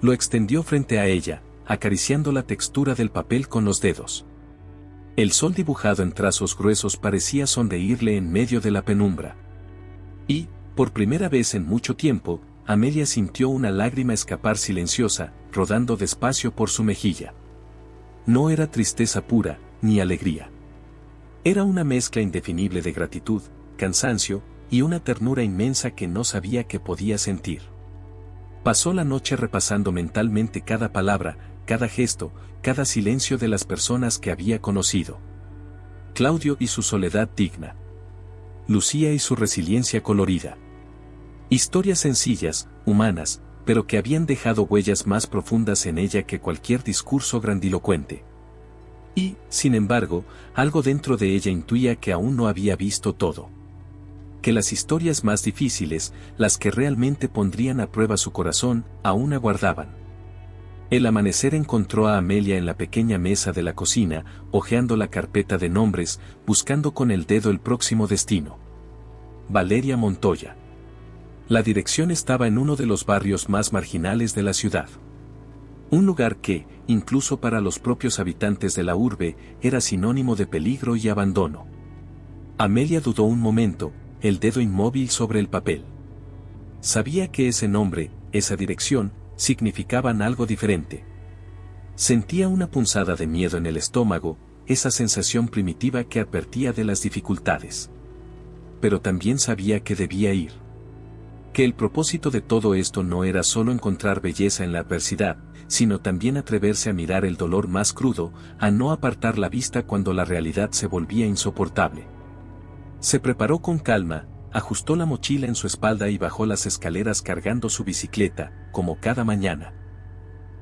A: Lo extendió frente a ella, acariciando la textura del papel con los dedos. El sol dibujado en trazos gruesos parecía sonreírle en medio de la penumbra. Y, por primera vez en mucho tiempo, Amelia sintió una lágrima escapar silenciosa, rodando despacio por su mejilla. No era tristeza pura, ni alegría. Era una mezcla indefinible de gratitud, cansancio, y una ternura inmensa que no sabía que podía sentir. Pasó la noche repasando mentalmente cada palabra, cada gesto, cada silencio de las personas que había conocido. Claudio y su soledad digna. Lucía y su resiliencia colorida. Historias sencillas, humanas, pero que habían dejado huellas más profundas en ella que cualquier discurso grandilocuente. Y, sin embargo, algo dentro de ella intuía que aún no había visto todo. Que las historias más difíciles, las que realmente pondrían a prueba su corazón, aún aguardaban. El amanecer encontró a Amelia en la pequeña mesa de la cocina, hojeando la carpeta de nombres, buscando con el dedo el próximo destino. Valeria Montoya. La dirección estaba en uno de los barrios más marginales de la ciudad. Un lugar que, incluso para los propios habitantes de la urbe, era sinónimo de peligro y abandono. Amelia dudó un momento, el dedo inmóvil sobre el papel. Sabía que ese nombre, esa dirección, significaban algo diferente. Sentía una punzada de miedo en el estómago, esa sensación primitiva que advertía de las dificultades. Pero también sabía que debía ir. Que el propósito de todo esto no era solo encontrar belleza en la adversidad, sino también atreverse a mirar el dolor más crudo, a no apartar la vista cuando la realidad se volvía insoportable. Se preparó con calma, ajustó la mochila en su espalda y bajó las escaleras cargando su bicicleta, como cada mañana.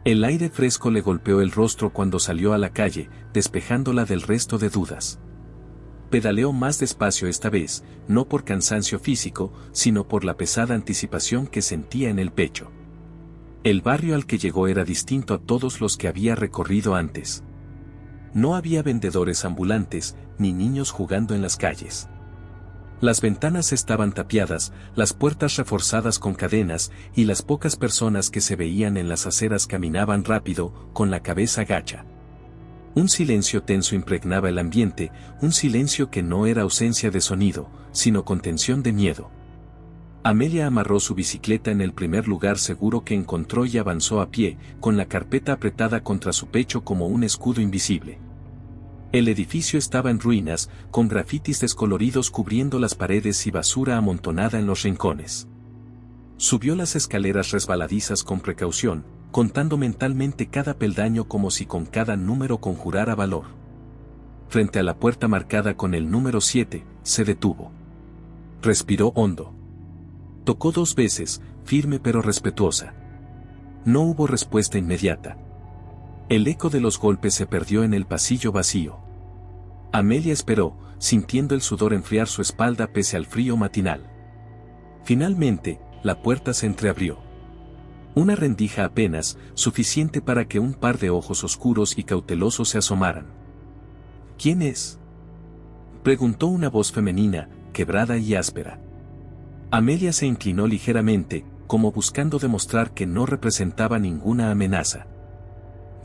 A: El aire fresco le golpeó el rostro cuando salió a la calle, despejándola del resto de dudas. Pedaleó más despacio esta vez, no por cansancio físico, sino por la pesada anticipación que sentía en el pecho. El barrio al que llegó era distinto a todos los que había recorrido antes. No había vendedores ambulantes, ni niños jugando en las calles. Las ventanas estaban tapiadas, las puertas reforzadas con cadenas, y las pocas personas que se veían en las aceras caminaban rápido, con la cabeza gacha. Un silencio tenso impregnaba el ambiente, un silencio que no era ausencia de sonido, sino contención de miedo. Amelia amarró su bicicleta en el primer lugar seguro que encontró y avanzó a pie, con la carpeta apretada contra su pecho como un escudo invisible. El edificio estaba en ruinas, con grafitis descoloridos cubriendo las paredes y basura amontonada en los rincones. Subió las escaleras resbaladizas con precaución, contando mentalmente cada peldaño como si con cada número conjurara valor. Frente a la puerta marcada con el número 7, se detuvo. Respiró hondo. Tocó 2 veces, firme pero respetuosa. No hubo respuesta inmediata. El eco de los golpes se perdió en el pasillo vacío. Amelia esperó, sintiendo el sudor enfriar su espalda pese al frío matinal. Finalmente, la puerta se entreabrió. Una rendija apenas, suficiente para que un par de ojos oscuros y cautelosos se asomaran. ¿Quién es?, preguntó una voz femenina, quebrada y áspera. Amelia se inclinó ligeramente, como buscando demostrar que no representaba ninguna amenaza.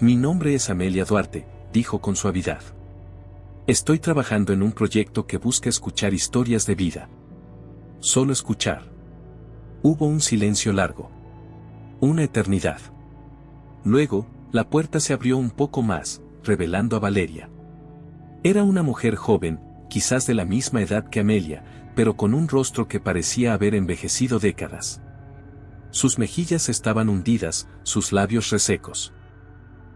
A: Mi nombre es Amelia Duarte, dijo con suavidad. Estoy trabajando en un proyecto que busca escuchar historias de vida. Solo escuchar. Hubo un silencio largo. Una eternidad. Luego, la puerta se abrió un poco más, revelando a Valeria. Era una mujer joven, quizás de la misma edad que Amelia, pero con un rostro que parecía haber envejecido décadas. Sus mejillas estaban hundidas, sus labios resecos.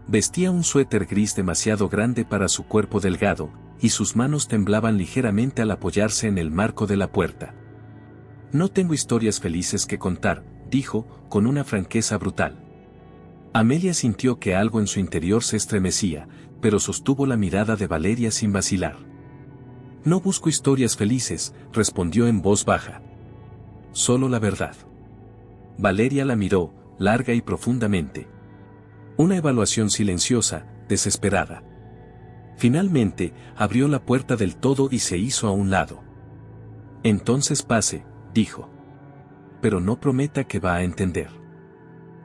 A: Vestía un suéter gris demasiado grande para su cuerpo delgado, y sus manos temblaban ligeramente al apoyarse en el marco de la puerta. No tengo historias felices que contar, dijo, con una franqueza brutal. Amelia sintió que algo en su interior se estremecía, pero sostuvo la mirada de Valeria sin vacilar. No busco historias felices, respondió en voz baja. Solo la verdad. Valeria la miró, larga y profundamente. Una evaluación silenciosa, desesperada. Finalmente, abrió la puerta del todo y se hizo a un lado. Entonces pase, dijo. Pero no prometa que va a entender.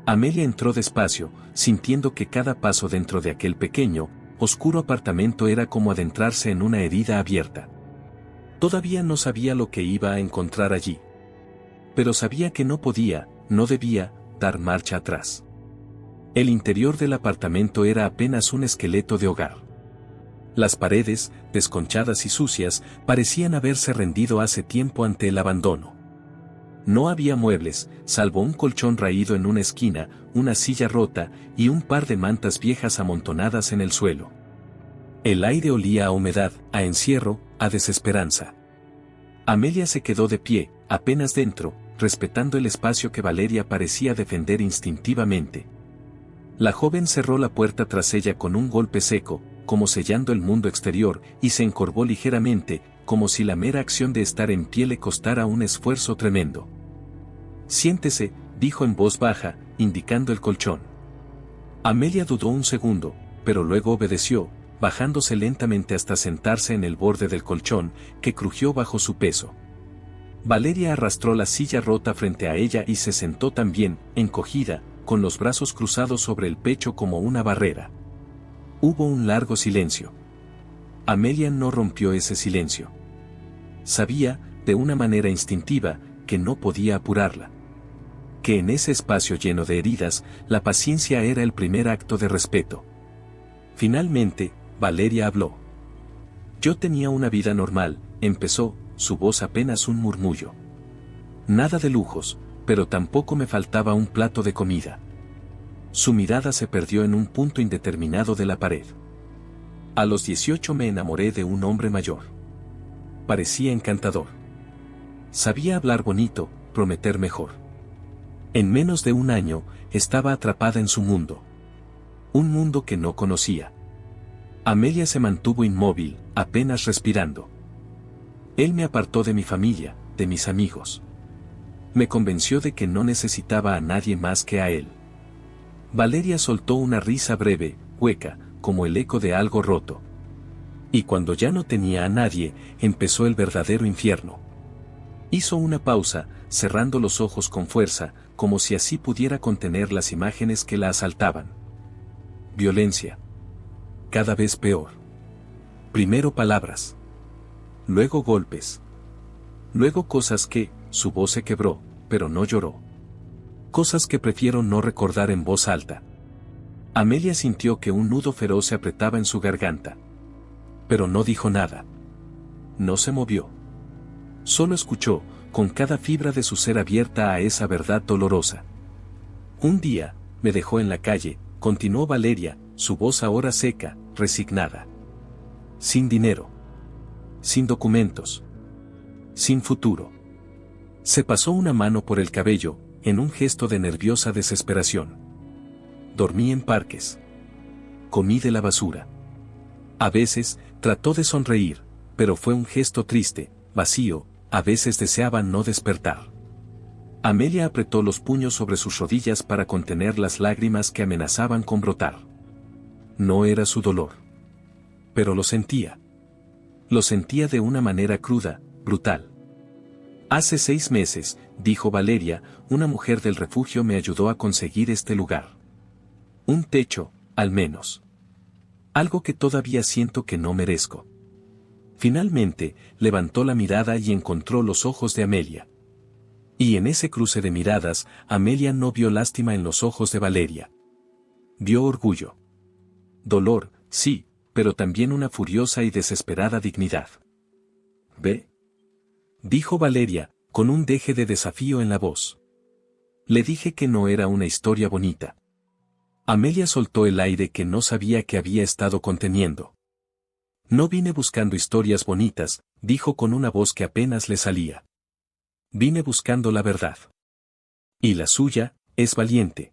A: Amelia entró despacio, sintiendo que cada paso dentro de aquel pequeño, oscuro apartamento era como adentrarse en una herida abierta. Todavía no sabía lo que iba a encontrar allí. Pero sabía que no podía, no debía, dar marcha atrás. El interior del apartamento era apenas un esqueleto de hogar. Las paredes, desconchadas y sucias, parecían haberse rendido hace tiempo ante el abandono. No había muebles, salvo un colchón raído en una esquina, una silla rota y un par de mantas viejas amontonadas en el suelo. El aire olía a humedad, a encierro, a desesperanza. Amelia se quedó de pie, apenas dentro, respetando el espacio que Valeria parecía defender instintivamente. La joven cerró la puerta tras ella con un golpe seco, como sellando el mundo exterior, y se encorvó ligeramente, como si la mera acción de estar en pie le costara un esfuerzo tremendo. «Siéntese», dijo en voz baja, indicando el colchón. Amelia dudó un segundo, pero luego obedeció, bajándose lentamente hasta sentarse en el borde del colchón, que crujió bajo su peso. Valeria arrastró la silla rota frente a ella y se sentó también, encogida, con los brazos cruzados sobre el pecho como una barrera. Hubo un largo silencio. Amelia no rompió ese silencio. Sabía, de una manera instintiva, que no podía apurarla. Que en ese espacio lleno de heridas, la paciencia era el primer acto de respeto. Finalmente, Valeria habló. «Yo tenía una vida normal», empezó, su voz apenas un murmullo. «Nada de lujos, pero tampoco me faltaba un plato de comida». Su mirada se perdió en un punto indeterminado de la pared. «A los 18 me enamoré de un hombre mayor. Parecía encantador. Sabía hablar bonito, prometer mejor. En menos de un año, estaba atrapada en su mundo. Un mundo que no conocía». Amelia se mantuvo inmóvil, apenas respirando. «Él me apartó de mi familia, de mis amigos. Me convenció de que no necesitaba a nadie más que a él». Valeria soltó una risa breve, hueca, como el eco de algo roto. Y cuando ya no tenía a nadie, empezó el verdadero infierno. Hizo una pausa, cerrando los ojos con fuerza, como si así pudiera contener las imágenes que la asaltaban. Violencia. Cada vez peor. Primero palabras. Luego golpes. Luego cosas que, su voz se quebró, pero no lloró. Cosas que prefiero no recordar en voz alta. Amelia sintió que un nudo feroz se apretaba en su garganta. Pero no dijo nada. No se movió. Solo escuchó, con cada fibra de su ser abierta a esa verdad dolorosa. «Un día, me dejó en la calle», continuó Valeria, su voz ahora seca, resignada. «Sin dinero. Sin documentos. Sin futuro». Se pasó una mano por el cabello, en un gesto de nerviosa desesperación. «Dormí en parques. Comí de la basura». A veces, trató de sonreír, pero fue un gesto triste, vacío, a veces deseaba no despertar. Amelia apretó los puños sobre sus rodillas para contener las lágrimas que amenazaban con brotar. No era su dolor. Pero lo sentía. Lo sentía de una manera cruda, brutal. «Hace 6 meses», dijo Valeria, «una mujer del refugio me ayudó a conseguir este lugar. Un techo, al menos. Algo que todavía siento que no merezco». Finalmente, levantó la mirada y encontró los ojos de Amelia. Y en ese cruce de miradas, Amelia no vio lástima en los ojos de Valeria. Vio orgullo. Dolor, sí, pero también una furiosa y desesperada dignidad. «¿Ve?», dijo Valeria, con un deje de desafío en la voz. «Le dije que no era una historia bonita». Amelia soltó el aire que no sabía que había estado conteniendo. «No vine buscando historias bonitas», dijo con una voz que apenas le salía. «Vine buscando la verdad. Y la suya, es valiente».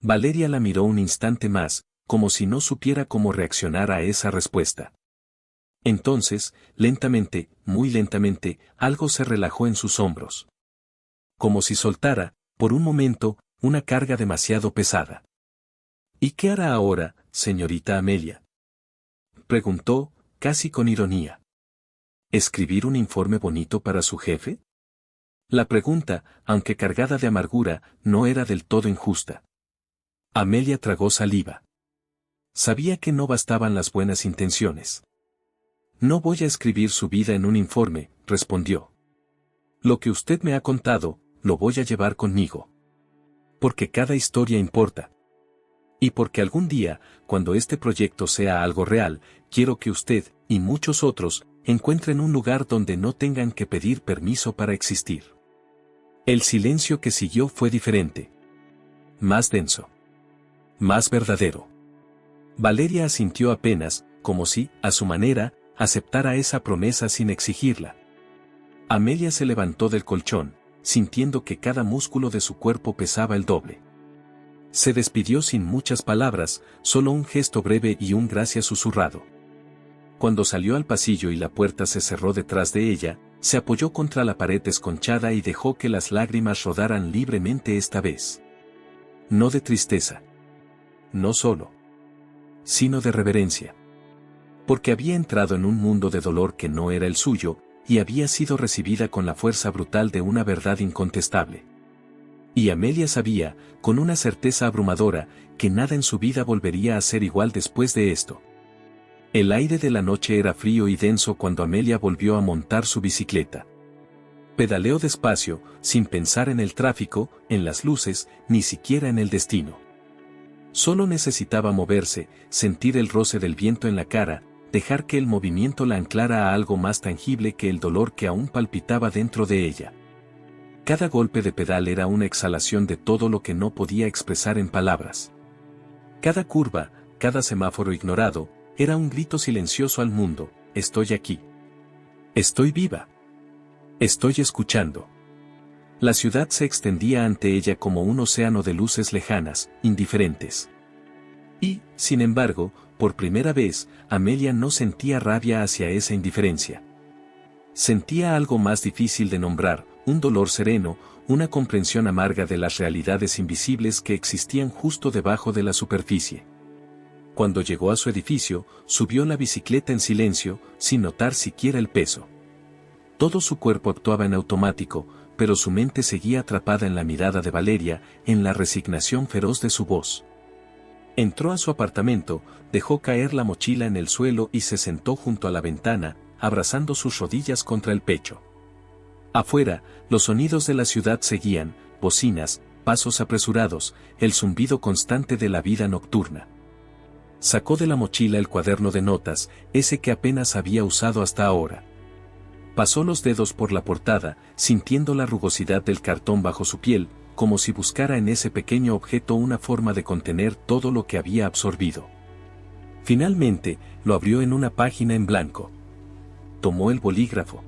A: Valeria la miró un instante más, como si no supiera cómo reaccionar a esa respuesta. Entonces, lentamente, muy lentamente, algo se relajó en sus hombros. Como si soltara, por un momento, una carga demasiado pesada. «¿Y qué hará ahora, señorita Amelia?», preguntó, casi con ironía. «¿Escribir un informe bonito para su jefe?». La pregunta, aunque cargada de amargura, no era del todo injusta. Amelia tragó saliva. Sabía que no bastaban las buenas intenciones. «No voy a escribir su vida en un informe», respondió. «Lo que usted me ha contado, lo voy a llevar conmigo. Porque cada historia importa. Y porque algún día, cuando este proyecto sea algo real, quiero que usted, y muchos otros, encuentren un lugar donde no tengan que pedir permiso para existir». El silencio que siguió fue diferente. Más denso. Más verdadero. Valeria asintió apenas, como si, a su manera, aceptara esa promesa sin exigirla. Amelia se levantó del colchón, sintiendo que cada músculo de su cuerpo pesaba el doble. Se despidió sin muchas palabras, solo un gesto breve y un gracias susurrado. Cuando salió al pasillo y la puerta se cerró detrás de ella, se apoyó contra la pared desconchada y dejó que las lágrimas rodaran libremente esta vez. No de tristeza. No solo. Sino de reverencia. Porque había entrado en un mundo de dolor que no era el suyo, y había sido recibida con la fuerza brutal de una verdad incontestable. Y Amelia sabía, con una certeza abrumadora, que nada en su vida volvería a ser igual después de esto. El aire de la noche era frío y denso cuando Amelia volvió a montar su bicicleta. Pedaleó despacio, sin pensar en el tráfico, en las luces, ni siquiera en el destino. Solo necesitaba moverse, sentir el roce del viento en la cara, dejar que el movimiento la anclara a algo más tangible que el dolor que aún palpitaba dentro de ella. Cada golpe de pedal era una exhalación de todo lo que no podía expresar en palabras. Cada curva, cada semáforo ignorado, era un grito silencioso al mundo: estoy aquí. Estoy viva. Estoy escuchando. La ciudad se extendía ante ella como un océano de luces lejanas, indiferentes. Y, sin embargo, por primera vez, Amelia no sentía rabia hacia esa indiferencia. Sentía algo más difícil de nombrar, un dolor sereno, una comprensión amarga de las realidades invisibles que existían justo debajo de la superficie. Cuando llegó a su edificio, subió la bicicleta en silencio, sin notar siquiera el peso. Todo su cuerpo actuaba en automático, pero su mente seguía atrapada en la mirada de Valeria, en la resignación feroz de su voz. Entró a su apartamento, dejó caer la mochila en el suelo y se sentó junto a la ventana, abrazando sus rodillas contra el pecho. Afuera, los sonidos de la ciudad seguían: bocinas, pasos apresurados, el zumbido constante de la vida nocturna. Sacó de la mochila el cuaderno de notas, ese que apenas había usado hasta ahora. Pasó los dedos por la portada, sintiendo la rugosidad del cartón bajo su piel, como si buscara en ese pequeño objeto una forma de contener todo lo que había absorbido. Finalmente, lo abrió en una página en blanco. Tomó el bolígrafo.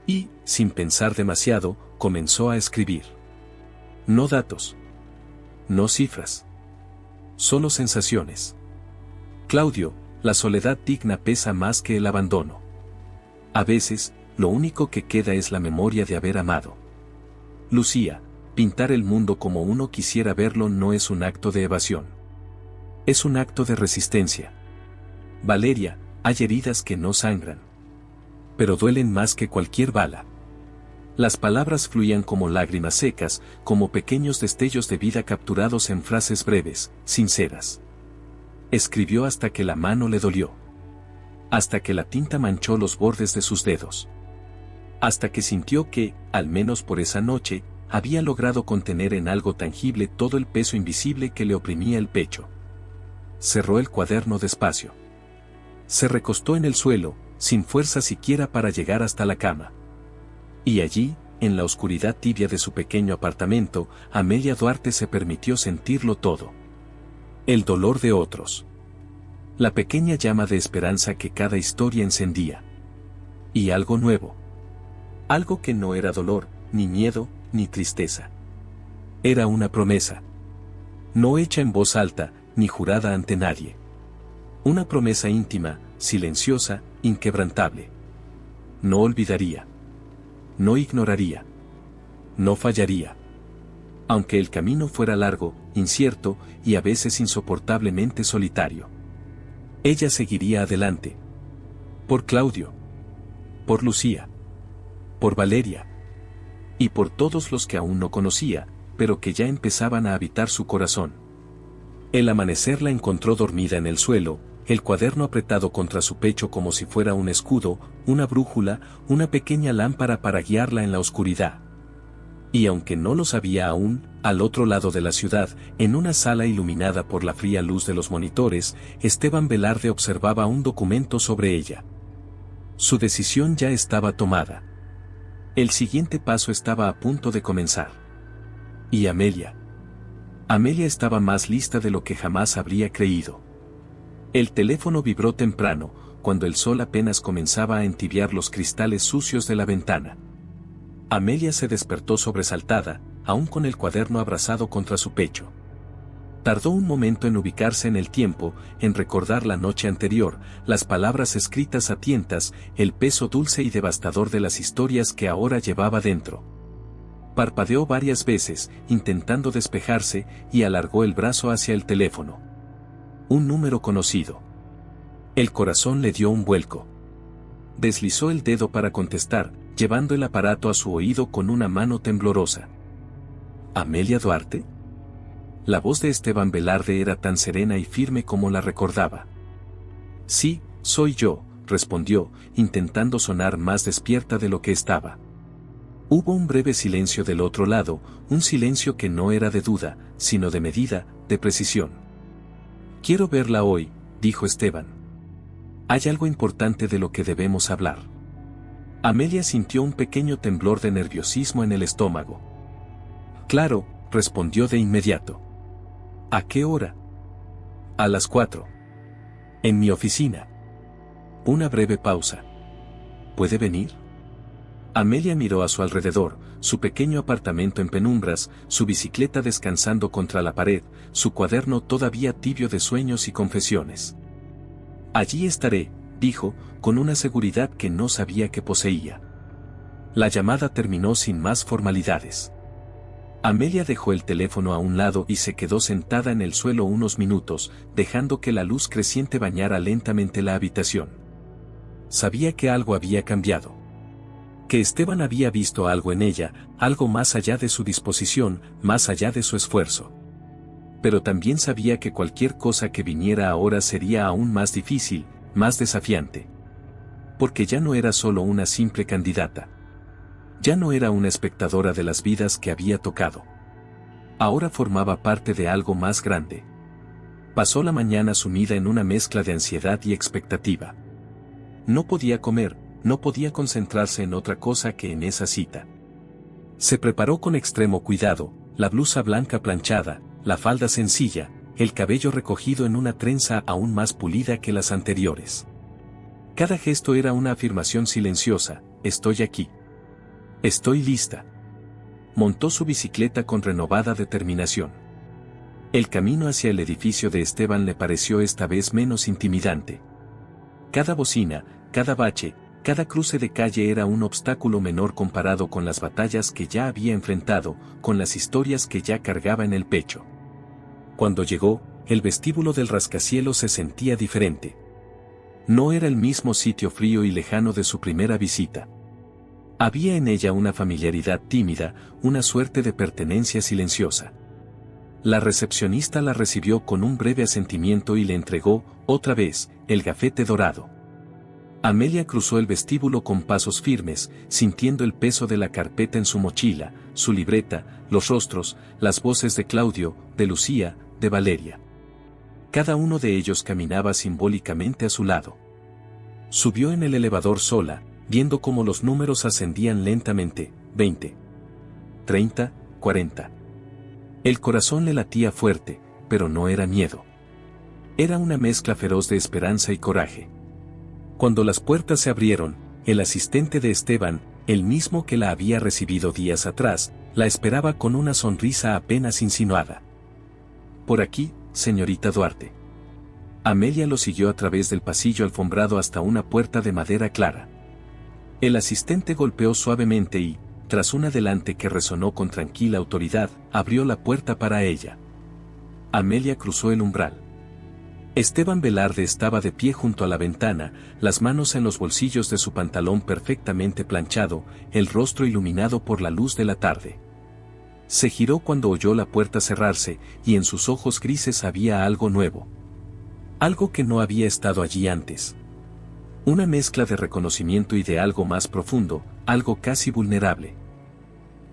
A: Y, sin pensar demasiado, comenzó a escribir. No datos. No cifras. Solo sensaciones. Claudio, la soledad digna pesa más que el abandono. A veces, lo único que queda es la memoria de haber amado. Lucía, pintar el mundo como uno quisiera verlo no es un acto de evasión. Es un acto de resistencia. Valeria, hay heridas que no sangran. Pero duelen más que cualquier bala. Las palabras fluían como lágrimas secas, como pequeños destellos de vida capturados en frases breves, sinceras. Escribió hasta que la mano le dolió. Hasta que la tinta manchó los bordes de sus dedos. Hasta que sintió que, al menos por esa noche, había logrado contener en algo tangible todo el peso invisible que le oprimía el pecho. Cerró el cuaderno despacio. Se recostó en el suelo, sin fuerza siquiera para llegar hasta la cama. Y allí, en la oscuridad tibia de su pequeño apartamento, Amelia Duarte se permitió sentirlo todo. El dolor de otros. La pequeña llama de esperanza que cada historia encendía. Y algo nuevo. Algo que no era dolor, ni miedo, ni tristeza. Era una promesa. No hecha en voz alta, ni jurada ante nadie. Una promesa íntima, silenciosa, inquebrantable. No olvidaría. No ignoraría. No fallaría. Aunque el camino fuera largo, incierto, y a veces insoportablemente solitario. Ella seguiría adelante. Por Claudio. Por Lucía. Por Valeria. Y por todos los que aún no conocía, pero que ya empezaban a habitar su corazón. El amanecer la encontró dormida en el suelo, el cuaderno apretado contra su pecho como si fuera un escudo, una brújula, una pequeña lámpara para guiarla en la oscuridad. Y aunque no lo sabía aún, al otro lado de la ciudad, en una sala iluminada por la fría luz de los monitores, Esteban Velarde observaba un documento sobre ella. Su decisión ya estaba tomada. El siguiente paso estaba a punto de comenzar. Y Amelia. Amelia estaba más lista de lo que jamás habría creído. El teléfono vibró temprano, cuando el sol apenas comenzaba a entibiar los cristales sucios de la ventana. Amelia se despertó sobresaltada, aún con el cuaderno abrazado contra su pecho. Tardó un momento en ubicarse en el tiempo, en recordar la noche anterior, las palabras escritas a tientas, el peso dulce y devastador de las historias que ahora llevaba dentro. Parpadeó varias veces, intentando despejarse, y alargó el brazo hacia el teléfono. Un número conocido. El corazón le dio un vuelco. Deslizó el dedo para contestar, llevando el aparato a su oído con una mano temblorosa. ¿Amelia Duarte? La voz de Esteban Velarde era tan serena y firme como la recordaba. Sí, soy yo, respondió, intentando sonar más despierta de lo que estaba. Hubo un breve silencio del otro lado, un silencio que no era de duda, sino de medida, de precisión. Quiero verla hoy, dijo Esteban. Hay algo importante de lo que debemos hablar. Amelia sintió un pequeño temblor de nerviosismo en el estómago. Claro, respondió de inmediato. ¿A qué hora? A las 4. En mi oficina. Una breve pausa. ¿Puede venir? Amelia miró a su alrededor, su pequeño apartamento en penumbras, su bicicleta descansando contra la pared, su cuaderno todavía tibio de sueños y confesiones. Allí estaré, dijo, con una seguridad que no sabía que poseía. La llamada terminó sin más formalidades. Amelia dejó el teléfono a un lado y se quedó sentada en el suelo unos minutos, dejando que la luz creciente bañara lentamente la habitación. Sabía que algo había cambiado. Que Esteban había visto algo en ella, algo más allá de su disposición, más allá de su esfuerzo. Pero también sabía que cualquier cosa que viniera ahora sería aún más difícil, más desafiante. Porque ya no era solo una simple candidata. Ya no era una espectadora de las vidas que había tocado. Ahora formaba parte de algo más grande. Pasó la mañana sumida en una mezcla de ansiedad y expectativa. No podía comer, no podía concentrarse en otra cosa que en esa cita. Se preparó con extremo cuidado, la blusa blanca planchada, la falda sencilla, el cabello recogido en una trenza aún más pulida que las anteriores. Cada gesto era una afirmación silenciosa: estoy aquí. Estoy lista. Montó su bicicleta con renovada determinación. El camino hacia el edificio de Esteban le pareció esta vez menos intimidante. Cada bocina, cada bache, cada cruce de calle era un obstáculo menor comparado con las batallas que ya había enfrentado, con las historias que ya cargaba en el pecho. Cuando llegó, el vestíbulo del rascacielos se sentía diferente. No era el mismo sitio frío y lejano de su primera visita. Había en ella una familiaridad tímida, una suerte de pertenencia silenciosa. La recepcionista la recibió con un breve asentimiento y le entregó, otra vez, el gafete dorado. Amelia cruzó el vestíbulo con pasos firmes, sintiendo el peso de la carpeta en su mochila, su libreta, los rostros, las voces de Claudio, de Lucía, de Valeria. Cada uno de ellos caminaba simbólicamente a su lado. Subió en el elevador sola, viendo cómo los números ascendían lentamente: 20, 30, 40. El corazón le latía fuerte, pero no era miedo. Era una mezcla feroz de esperanza y coraje. Cuando las puertas se abrieron, el asistente de Esteban, el mismo que la había recibido días atrás, la esperaba con una sonrisa apenas insinuada. Por aquí, señorita Duarte. Amelia lo siguió a través del pasillo alfombrado hasta una puerta de madera clara. El asistente golpeó suavemente y, tras un adelante que resonó con tranquila autoridad, abrió la puerta para ella. Amelia cruzó el umbral. Esteban Velarde estaba de pie junto a la ventana, las manos en los bolsillos de su pantalón perfectamente planchado, el rostro iluminado por la luz de la tarde. Se giró cuando oyó la puerta cerrarse, y en sus ojos grises había algo nuevo. Algo que no había estado allí antes. Una mezcla de reconocimiento y de algo más profundo, algo casi vulnerable.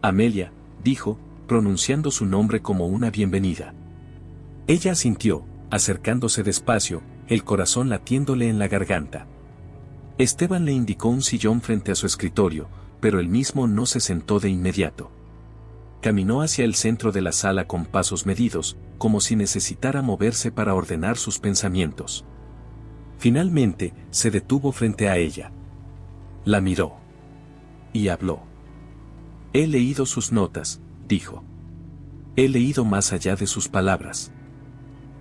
A: Amelia, dijo, pronunciando su nombre como una bienvenida. Ella asintió, acercándose despacio, el corazón latiéndole en la garganta. Esteban le indicó un sillón frente a su escritorio, pero él mismo no se sentó de inmediato. Caminó hacia el centro de la sala con pasos medidos, como si necesitara moverse para ordenar sus pensamientos. Finalmente, se detuvo frente a ella. La miró. Y habló. He leído sus notas, dijo. He leído más allá de sus palabras.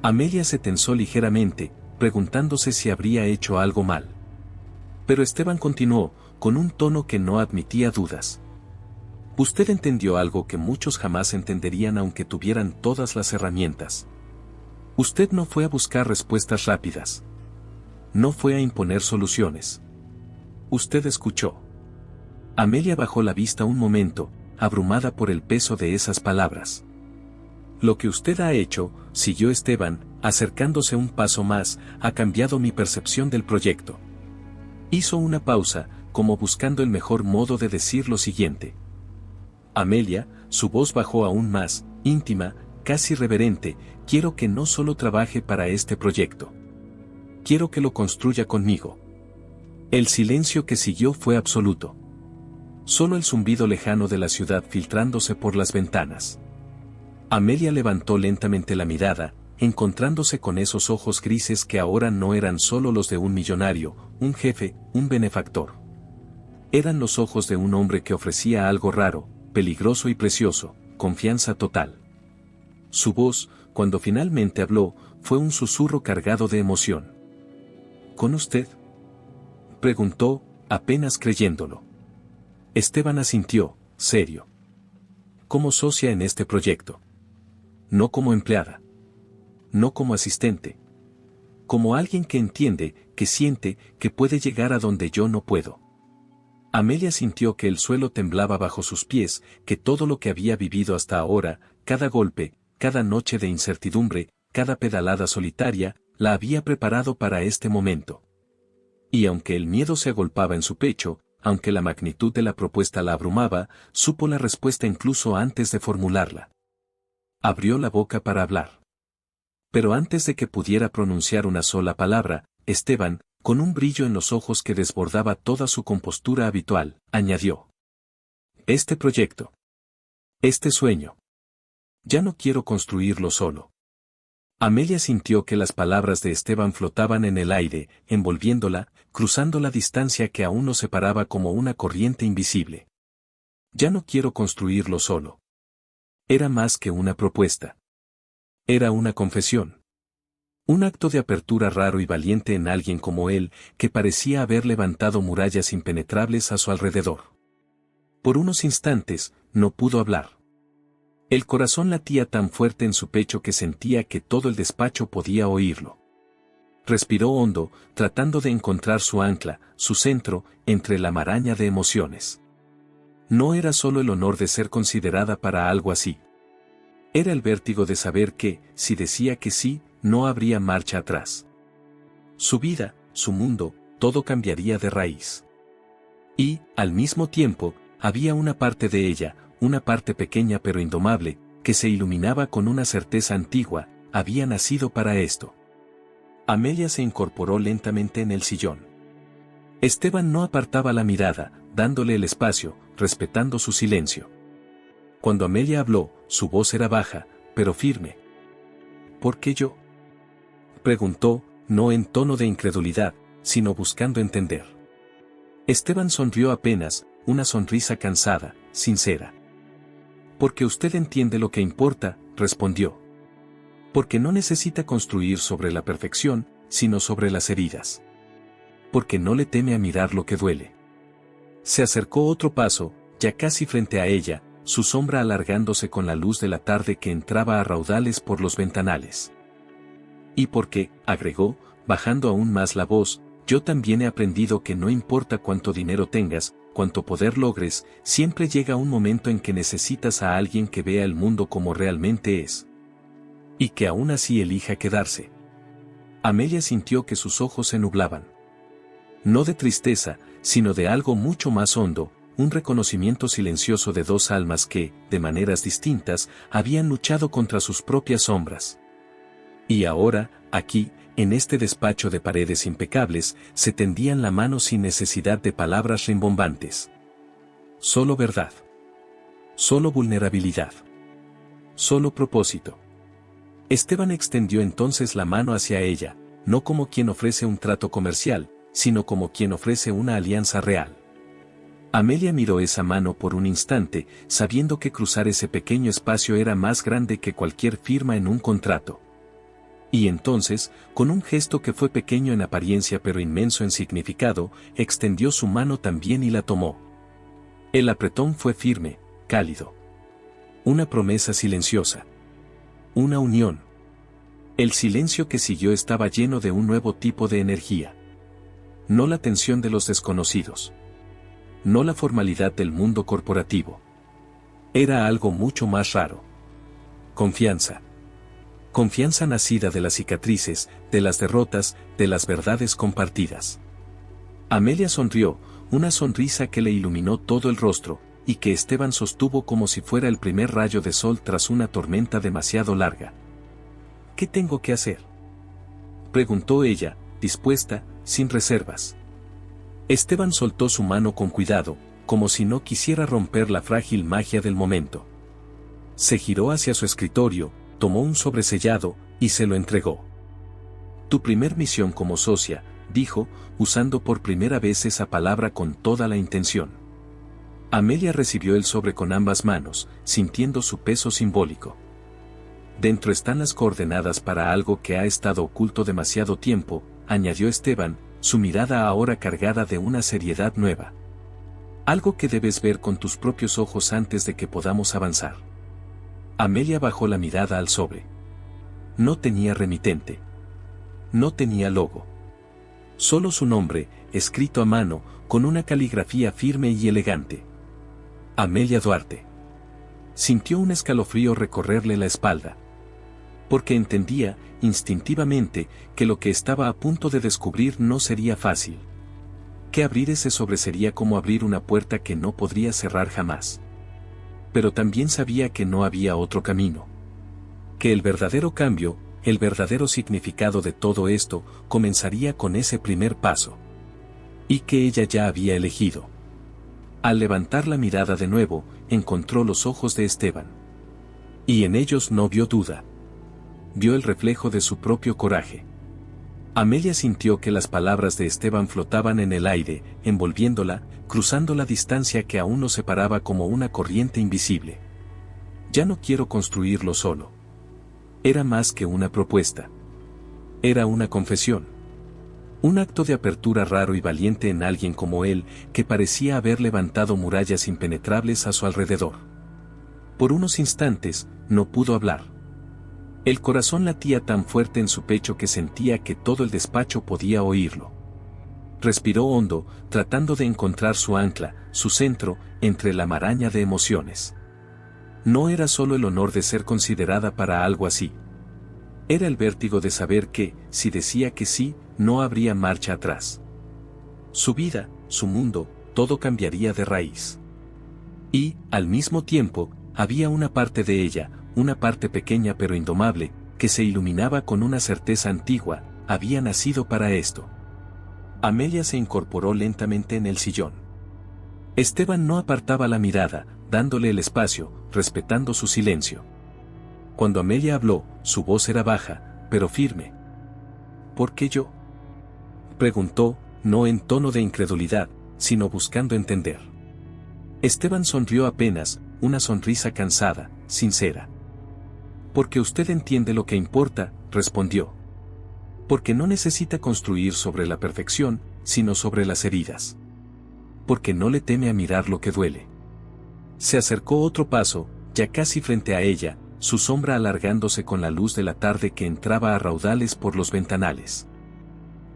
A: Amelia se tensó ligeramente, preguntándose si habría hecho algo mal. Pero Esteban continuó, con un tono que no admitía dudas. Usted entendió algo que muchos jamás entenderían aunque tuvieran todas las herramientas. Usted no fue a buscar respuestas rápidas. No fue a imponer soluciones. Usted escuchó. Amelia bajó la vista un momento, abrumada por el peso de esas palabras. Lo que usted ha hecho, siguió Esteban, acercándose un paso más, ha cambiado mi percepción del proyecto. Hizo una pausa, como buscando el mejor modo de decir lo siguiente. Amelia, su voz bajó aún más, íntima, casi reverente, quiero que no solo trabaje para este proyecto. Quiero que lo construya conmigo. El silencio que siguió fue absoluto. Solo el zumbido lejano de la ciudad filtrándose por las ventanas. Amelia levantó lentamente la mirada, encontrándose con esos ojos grises que ahora no eran solo los de un millonario, un jefe, un benefactor. Eran los ojos de un hombre que ofrecía algo raro, peligroso y precioso, confianza total. Su voz, cuando finalmente habló, fue un susurro cargado de emoción. ¿Con usted?, preguntó, apenas creyéndolo. Esteban asintió, serio. Como socia en este proyecto. No como empleada. No como asistente. Como alguien que entiende, que siente, que puede llegar a donde yo no puedo. Amelia sintió que el suelo temblaba bajo sus pies, que todo lo que había vivido hasta ahora, cada golpe, cada noche de incertidumbre, cada pedalada solitaria, la había preparado para este momento. Y aunque el miedo se agolpaba en su pecho, aunque la magnitud de la propuesta la abrumaba, supo la respuesta incluso antes de formularla. Abrió la boca para hablar. Pero antes de que pudiera pronunciar una sola palabra, Esteban, con un brillo en los ojos que desbordaba toda su compostura habitual, añadió. Este proyecto. Este sueño. Ya no quiero construirlo solo. Amelia sintió que las palabras de Esteban flotaban en el aire, envolviéndola, cruzando la distancia que aún nos separaba como una corriente invisible. Ya no quiero construirlo solo. Era más que una propuesta. Era una confesión. Un acto de apertura raro y valiente en alguien como él, que parecía haber levantado murallas impenetrables a su alrededor. Por unos instantes, no pudo hablar. El corazón latía tan fuerte en su pecho que sentía que todo el despacho podía oírlo. Respiró hondo, tratando de encontrar su ancla, su centro, entre la maraña de emociones. No era solo el honor de ser considerada para algo así. Era el vértigo de saber que, si decía que sí, no habría marcha atrás. Su vida, su mundo, todo cambiaría de raíz. Y, al mismo tiempo, había una parte de ella, una parte pequeña pero indomable, que se iluminaba con una certeza antigua, había nacido para esto. Amelia se incorporó lentamente en el sillón. Esteban no apartaba la mirada, dándole el espacio, respetando su silencio. Cuando Amelia habló, su voz era baja, pero firme. ¿Por qué yo?, preguntó, no en tono de incredulidad, sino buscando entender. Esteban sonrió apenas, una sonrisa cansada, sincera. Porque usted entiende lo que importa, respondió. Porque no necesita construir sobre la perfección, sino sobre las heridas. Porque no le teme a mirar lo que duele. Se acercó otro paso, ya casi frente a ella, su sombra alargándose con la luz de la tarde que entraba a raudales por los ventanales. Y porque, agregó, bajando aún más la voz, yo también he aprendido que no importa cuánto dinero tengas, cuánto poder logres, siempre llega un momento en que necesitas a alguien que vea el mundo como realmente es. Y que aún así elija quedarse. Amelia sintió que sus ojos se nublaban. No de tristeza, sino de algo mucho más hondo, un reconocimiento silencioso de dos almas que, de maneras distintas, habían luchado contra sus propias sombras. Y ahora, aquí, en este despacho de paredes impecables, se tendían la mano sin necesidad de palabras rimbombantes. Solo verdad. Solo vulnerabilidad. Solo propósito. Esteban extendió entonces la mano hacia ella, no como quien ofrece un trato comercial, sino como quien ofrece una alianza real. Amelia miró esa mano por un instante, sabiendo que cruzar ese pequeño espacio era más grande que cualquier firma en un contrato. Y entonces, con un gesto que fue pequeño en apariencia pero inmenso en significado, extendió su mano también y la tomó. El apretón fue firme, cálido. Una promesa silenciosa. Una unión. El silencio que siguió estaba lleno de un nuevo tipo de energía. No la tensión de los desconocidos. No la formalidad del mundo corporativo. Era algo mucho más raro. Confianza. Confianza nacida de las cicatrices, de las derrotas, de las verdades compartidas. Amelia sonrió, una sonrisa que le iluminó todo el rostro, y que Esteban sostuvo como si fuera el primer rayo de sol tras una tormenta demasiado larga. ¿Qué tengo que hacer?, preguntó ella, dispuesta, sin reservas. Esteban soltó su mano con cuidado, como si no quisiera romper la frágil magia del momento. Se giró hacia su escritorio, tomó un sobresellado, y se lo entregó. Tu primer misión como socia, dijo, usando por primera vez esa palabra con toda la intención. Amelia recibió el sobre con ambas manos, sintiendo su peso simbólico. Dentro están las coordenadas para algo que ha estado oculto demasiado tiempo, añadió Esteban, su mirada ahora cargada de una seriedad nueva. Algo que debes ver con tus propios ojos antes de que podamos avanzar. Amelia bajó la mirada al sobre. No tenía remitente. No tenía logo. Solo su nombre, escrito a mano, con una caligrafía firme y elegante. Amelia Duarte. Sintió un escalofrío recorrerle la espalda. Porque entendía, instintivamente, que lo que estaba a punto de descubrir no sería fácil. Que abrir ese sobre sería como abrir una puerta que no podría cerrar jamás. Pero también sabía que no había otro camino. Que el verdadero cambio, el verdadero significado de todo esto, comenzaría con ese primer paso. Y que ella ya había elegido. Al levantar la mirada de nuevo, encontró los ojos de Esteban. Y en ellos no vio duda. Vio el reflejo de su propio coraje. Amelia sintió que las palabras de Esteban flotaban en el aire, envolviéndola, cruzando la distancia que aún nos separaba como una corriente invisible. Ya no quiero construirlo solo. Era más que una propuesta. Era una confesión. Un acto de apertura raro y valiente en alguien como él, que parecía haber levantado murallas impenetrables a su alrededor. Por unos instantes, no pudo hablar. El corazón latía tan fuerte en su pecho que sentía que todo el despacho podía oírlo. Respiró hondo, tratando de encontrar su ancla, su centro, entre la maraña de emociones. No era solo el honor de ser considerada para algo así. Era el vértigo de saber que, si decía que sí, no habría marcha atrás. Su vida, su mundo, todo cambiaría de raíz. Y, al mismo tiempo, había una parte de ella, una parte pequeña pero indomable, que se iluminaba con una certeza antigua, había nacido para esto. Amelia se incorporó lentamente en el sillón. Esteban no apartaba la mirada, dándole el espacio, respetando su silencio. Cuando Amelia habló, su voz era baja, pero firme. ¿Por qué yo?, preguntó, no en tono de incredulidad, sino buscando entender. Esteban sonrió apenas, una sonrisa cansada, sincera. Porque usted entiende lo que importa, respondió. Porque no necesita construir sobre la perfección, sino sobre las heridas. Porque no le teme a mirar lo que duele. Se acercó otro paso, ya casi frente a ella, su sombra alargándose con la luz de la tarde que entraba a raudales por los ventanales.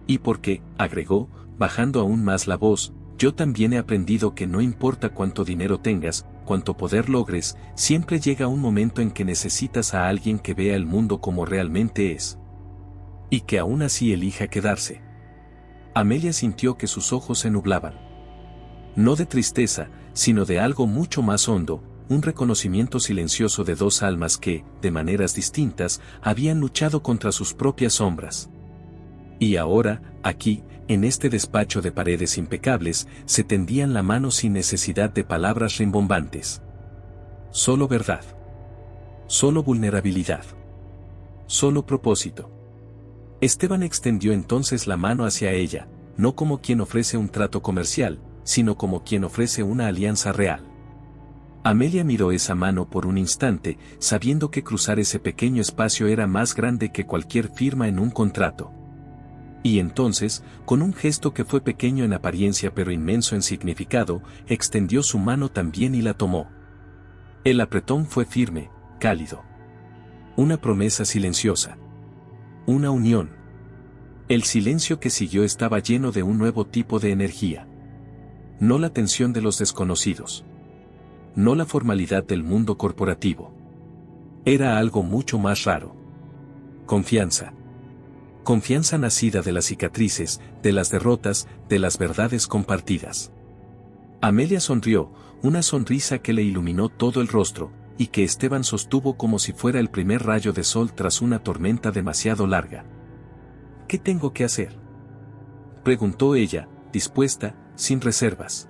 A: Y porque, agregó, bajando aún más la voz, yo también he aprendido que no importa cuánto dinero tengas, cuánto poder logres, siempre llega un momento en que necesitas a alguien que vea el mundo como realmente es. Y que aún así elija quedarse. Amelia sintió que sus ojos se nublaban. No de tristeza, sino de algo mucho más hondo, un reconocimiento silencioso de dos almas que, de maneras distintas, habían luchado contra sus propias sombras. Y ahora, aquí, en este despacho de paredes impecables, se tendían la mano sin necesidad de palabras rimbombantes. Solo verdad. Solo vulnerabilidad. Solo propósito. Esteban extendió entonces la mano hacia ella, no como quien ofrece un trato comercial, sino como quien ofrece una alianza real. Amelia miró esa mano por un instante, sabiendo que cruzar ese pequeño espacio era más grande que cualquier firma en un contrato. Y entonces, con un gesto que fue pequeño en apariencia pero inmenso en significado, extendió su mano también y la tomó. El apretón fue firme, cálido. Una promesa silenciosa. Una unión. El silencio que siguió estaba lleno de un nuevo tipo de energía. No la tensión de los desconocidos. No la formalidad del mundo corporativo. Era algo mucho más raro. Confianza. Confianza nacida de las cicatrices, de las derrotas, de las verdades compartidas. Amelia sonrió, una sonrisa que le iluminó todo el rostro, y que Esteban sostuvo como si fuera el primer rayo de sol tras una tormenta demasiado larga. ¿Qué tengo que hacer?, preguntó ella, dispuesta, sin reservas.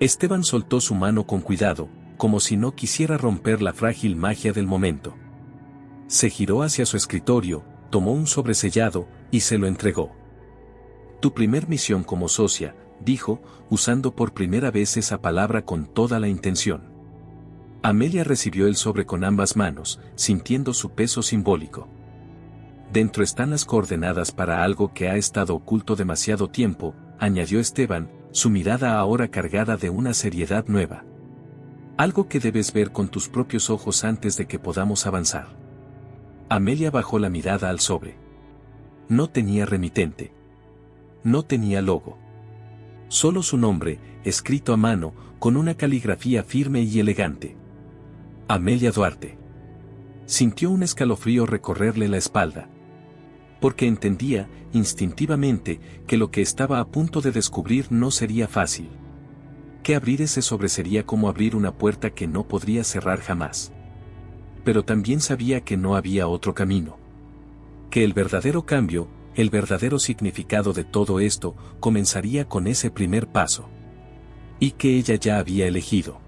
A: Esteban soltó su mano con cuidado, como si no quisiera romper la frágil magia del momento. Se giró hacia su escritorio, tomó un sobresellado, y se lo entregó. Tu primer misión como socia, dijo, usando por primera vez esa palabra con toda la intención. Amelia recibió el sobre con ambas manos, sintiendo su peso simbólico. Dentro están las coordenadas para algo que ha estado oculto demasiado tiempo, añadió Esteban, su mirada ahora cargada de una seriedad nueva. Algo que debes ver con tus propios ojos antes de que podamos avanzar. Amelia bajó la mirada al sobre. No tenía remitente. No tenía logo. Solo su nombre, escrito a mano, con una caligrafía firme y elegante. Amelia Duarte. Sintió un escalofrío recorrerle la espalda. Porque entendía, instintivamente, que lo que estaba a punto de descubrir no sería fácil. Que abrir ese sobre sería como abrir una puerta que no podría cerrar jamás. Pero también sabía que no había otro camino. Que el verdadero cambio, el verdadero significado de todo esto, comenzaría con ese primer paso. Y que ella ya había elegido.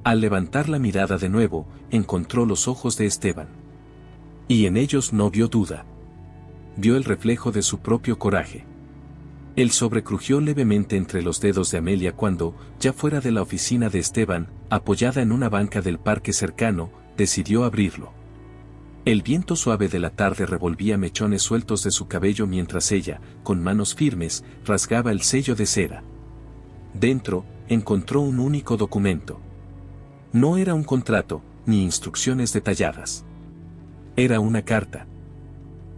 A: Al levantar la mirada de nuevo, encontró los ojos de Esteban. Y en ellos no vio duda. Vio el reflejo de su propio coraje. El sobre crujió levemente entre los dedos de Amelia cuando, ya fuera de la oficina de Esteban, apoyada en una banca del parque cercano, decidió abrirlo. El viento suave de la tarde revolvía mechones sueltos de su cabello mientras ella, con manos firmes, rasgaba el sello de cera. Dentro, encontró un único documento. No era un contrato, ni instrucciones detalladas. Era una carta.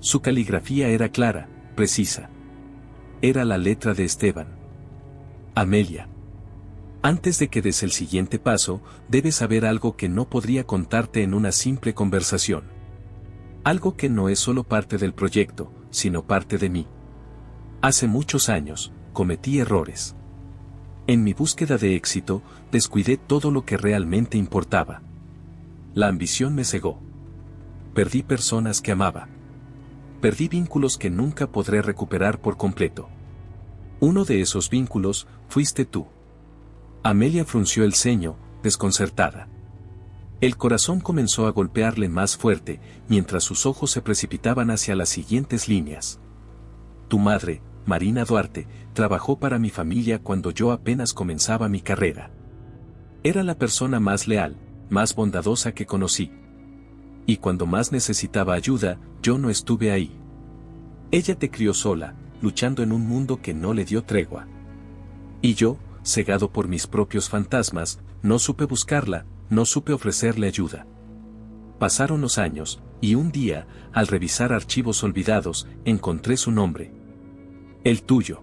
A: Su caligrafía era clara, precisa. Era la letra de Esteban. Amelia. Antes de que des el siguiente paso, debes saber algo que no podría contarte en una simple conversación. Algo que no es solo parte del proyecto, sino parte de mí. Hace muchos años, cometí errores. En mi búsqueda de éxito, descuidé todo lo que realmente importaba. La ambición me cegó. Perdí personas que amaba. Perdí vínculos que nunca podré recuperar por completo. Uno de esos vínculos, fuiste tú. Amelia frunció el ceño, desconcertada. El corazón comenzó a golpearle más fuerte, mientras sus ojos se precipitaban hacia las siguientes líneas. Tu madre, Marina Duarte, trabajó para mi familia cuando yo apenas comenzaba mi carrera. Era la persona más leal, más bondadosa que conocí. Y cuando más necesitaba ayuda, yo no estuve ahí. Ella te crió sola, luchando en un mundo que no le dio tregua. Y yo, cegado por mis propios fantasmas, no supe buscarla, no supe ofrecerle ayuda. Pasaron los años, y un día, al revisar archivos olvidados, encontré su nombre. El tuyo.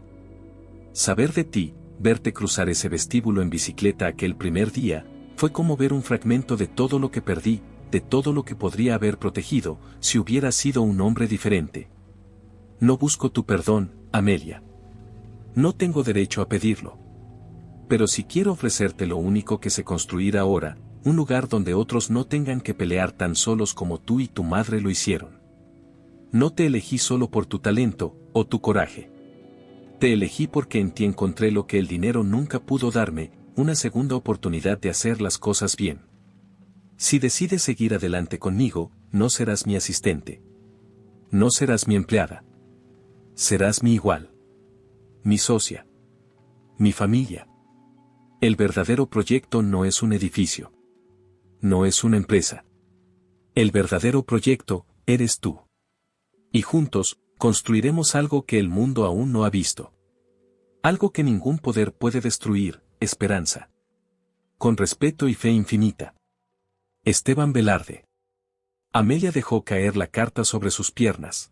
A: Saber de ti, verte cruzar ese vestíbulo en bicicleta aquel primer día, fue como ver un fragmento de todo lo que perdí, de todo lo que podría haber protegido, si hubiera sido un hombre diferente. No busco tu perdón, Amelia. No tengo derecho a pedirlo. Pero si quiero ofrecerte lo único que sé construir ahora, un lugar donde otros no tengan que pelear tan solos como tú y tu madre lo hicieron. No te elegí solo por tu talento, o tu coraje. Te elegí porque en ti encontré lo que el dinero nunca pudo darme, una segunda oportunidad de hacer las cosas bien. Si decides seguir adelante conmigo, no serás mi asistente. No serás mi empleada. Serás mi igual. Mi socia. mi familia. El verdadero proyecto no es un edificio. No es una empresa. El verdadero proyecto eres tú. Y juntos, construiremos algo que el mundo aún no ha visto. Algo que ningún poder puede destruir, esperanza. Con respeto y fe infinita. Esteban Velarde. Amelia dejó caer la carta sobre sus piernas.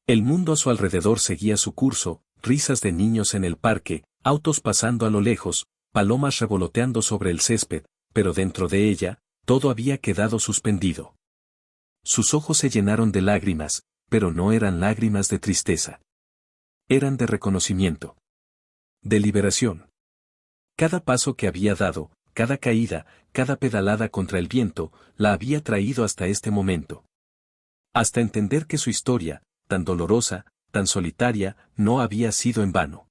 A: El mundo a su alrededor seguía su curso, risas de niños en el parque, autos pasando a lo lejos, palomas revoloteando sobre el césped, pero dentro de ella, todo había quedado suspendido. Sus ojos se llenaron de lágrimas, pero no eran lágrimas de tristeza. Eran de reconocimiento. De liberación. Cada paso que había dado, cada caída, cada pedalada contra el viento, la había traído hasta este momento. Hasta entender que su historia, tan dolorosa, tan solitaria, no había sido en vano.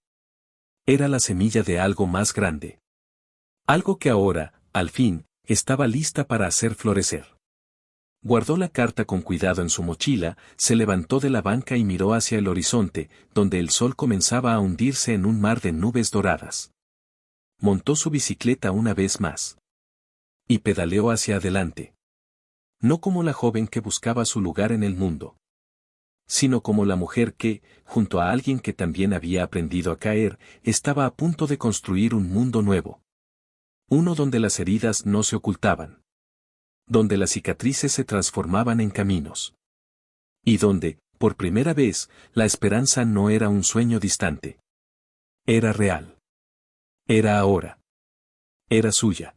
A: Era la semilla de algo más grande. Algo que ahora, al fin, estaba lista para hacer florecer. Guardó la carta con cuidado en su mochila, se levantó de la banca y miró hacia el horizonte, donde el sol comenzaba a hundirse en un mar de nubes doradas. Montó su bicicleta una vez más. Y pedaleó hacia adelante. No como la joven que buscaba su lugar en el mundo, sino como la mujer que, junto a alguien que también había aprendido a caer, estaba a punto de construir un mundo nuevo. Uno donde las heridas no se ocultaban. Donde las cicatrices se transformaban en caminos. Y donde, por primera vez, la esperanza no era un sueño distante. Era real. Era ahora. Era suya.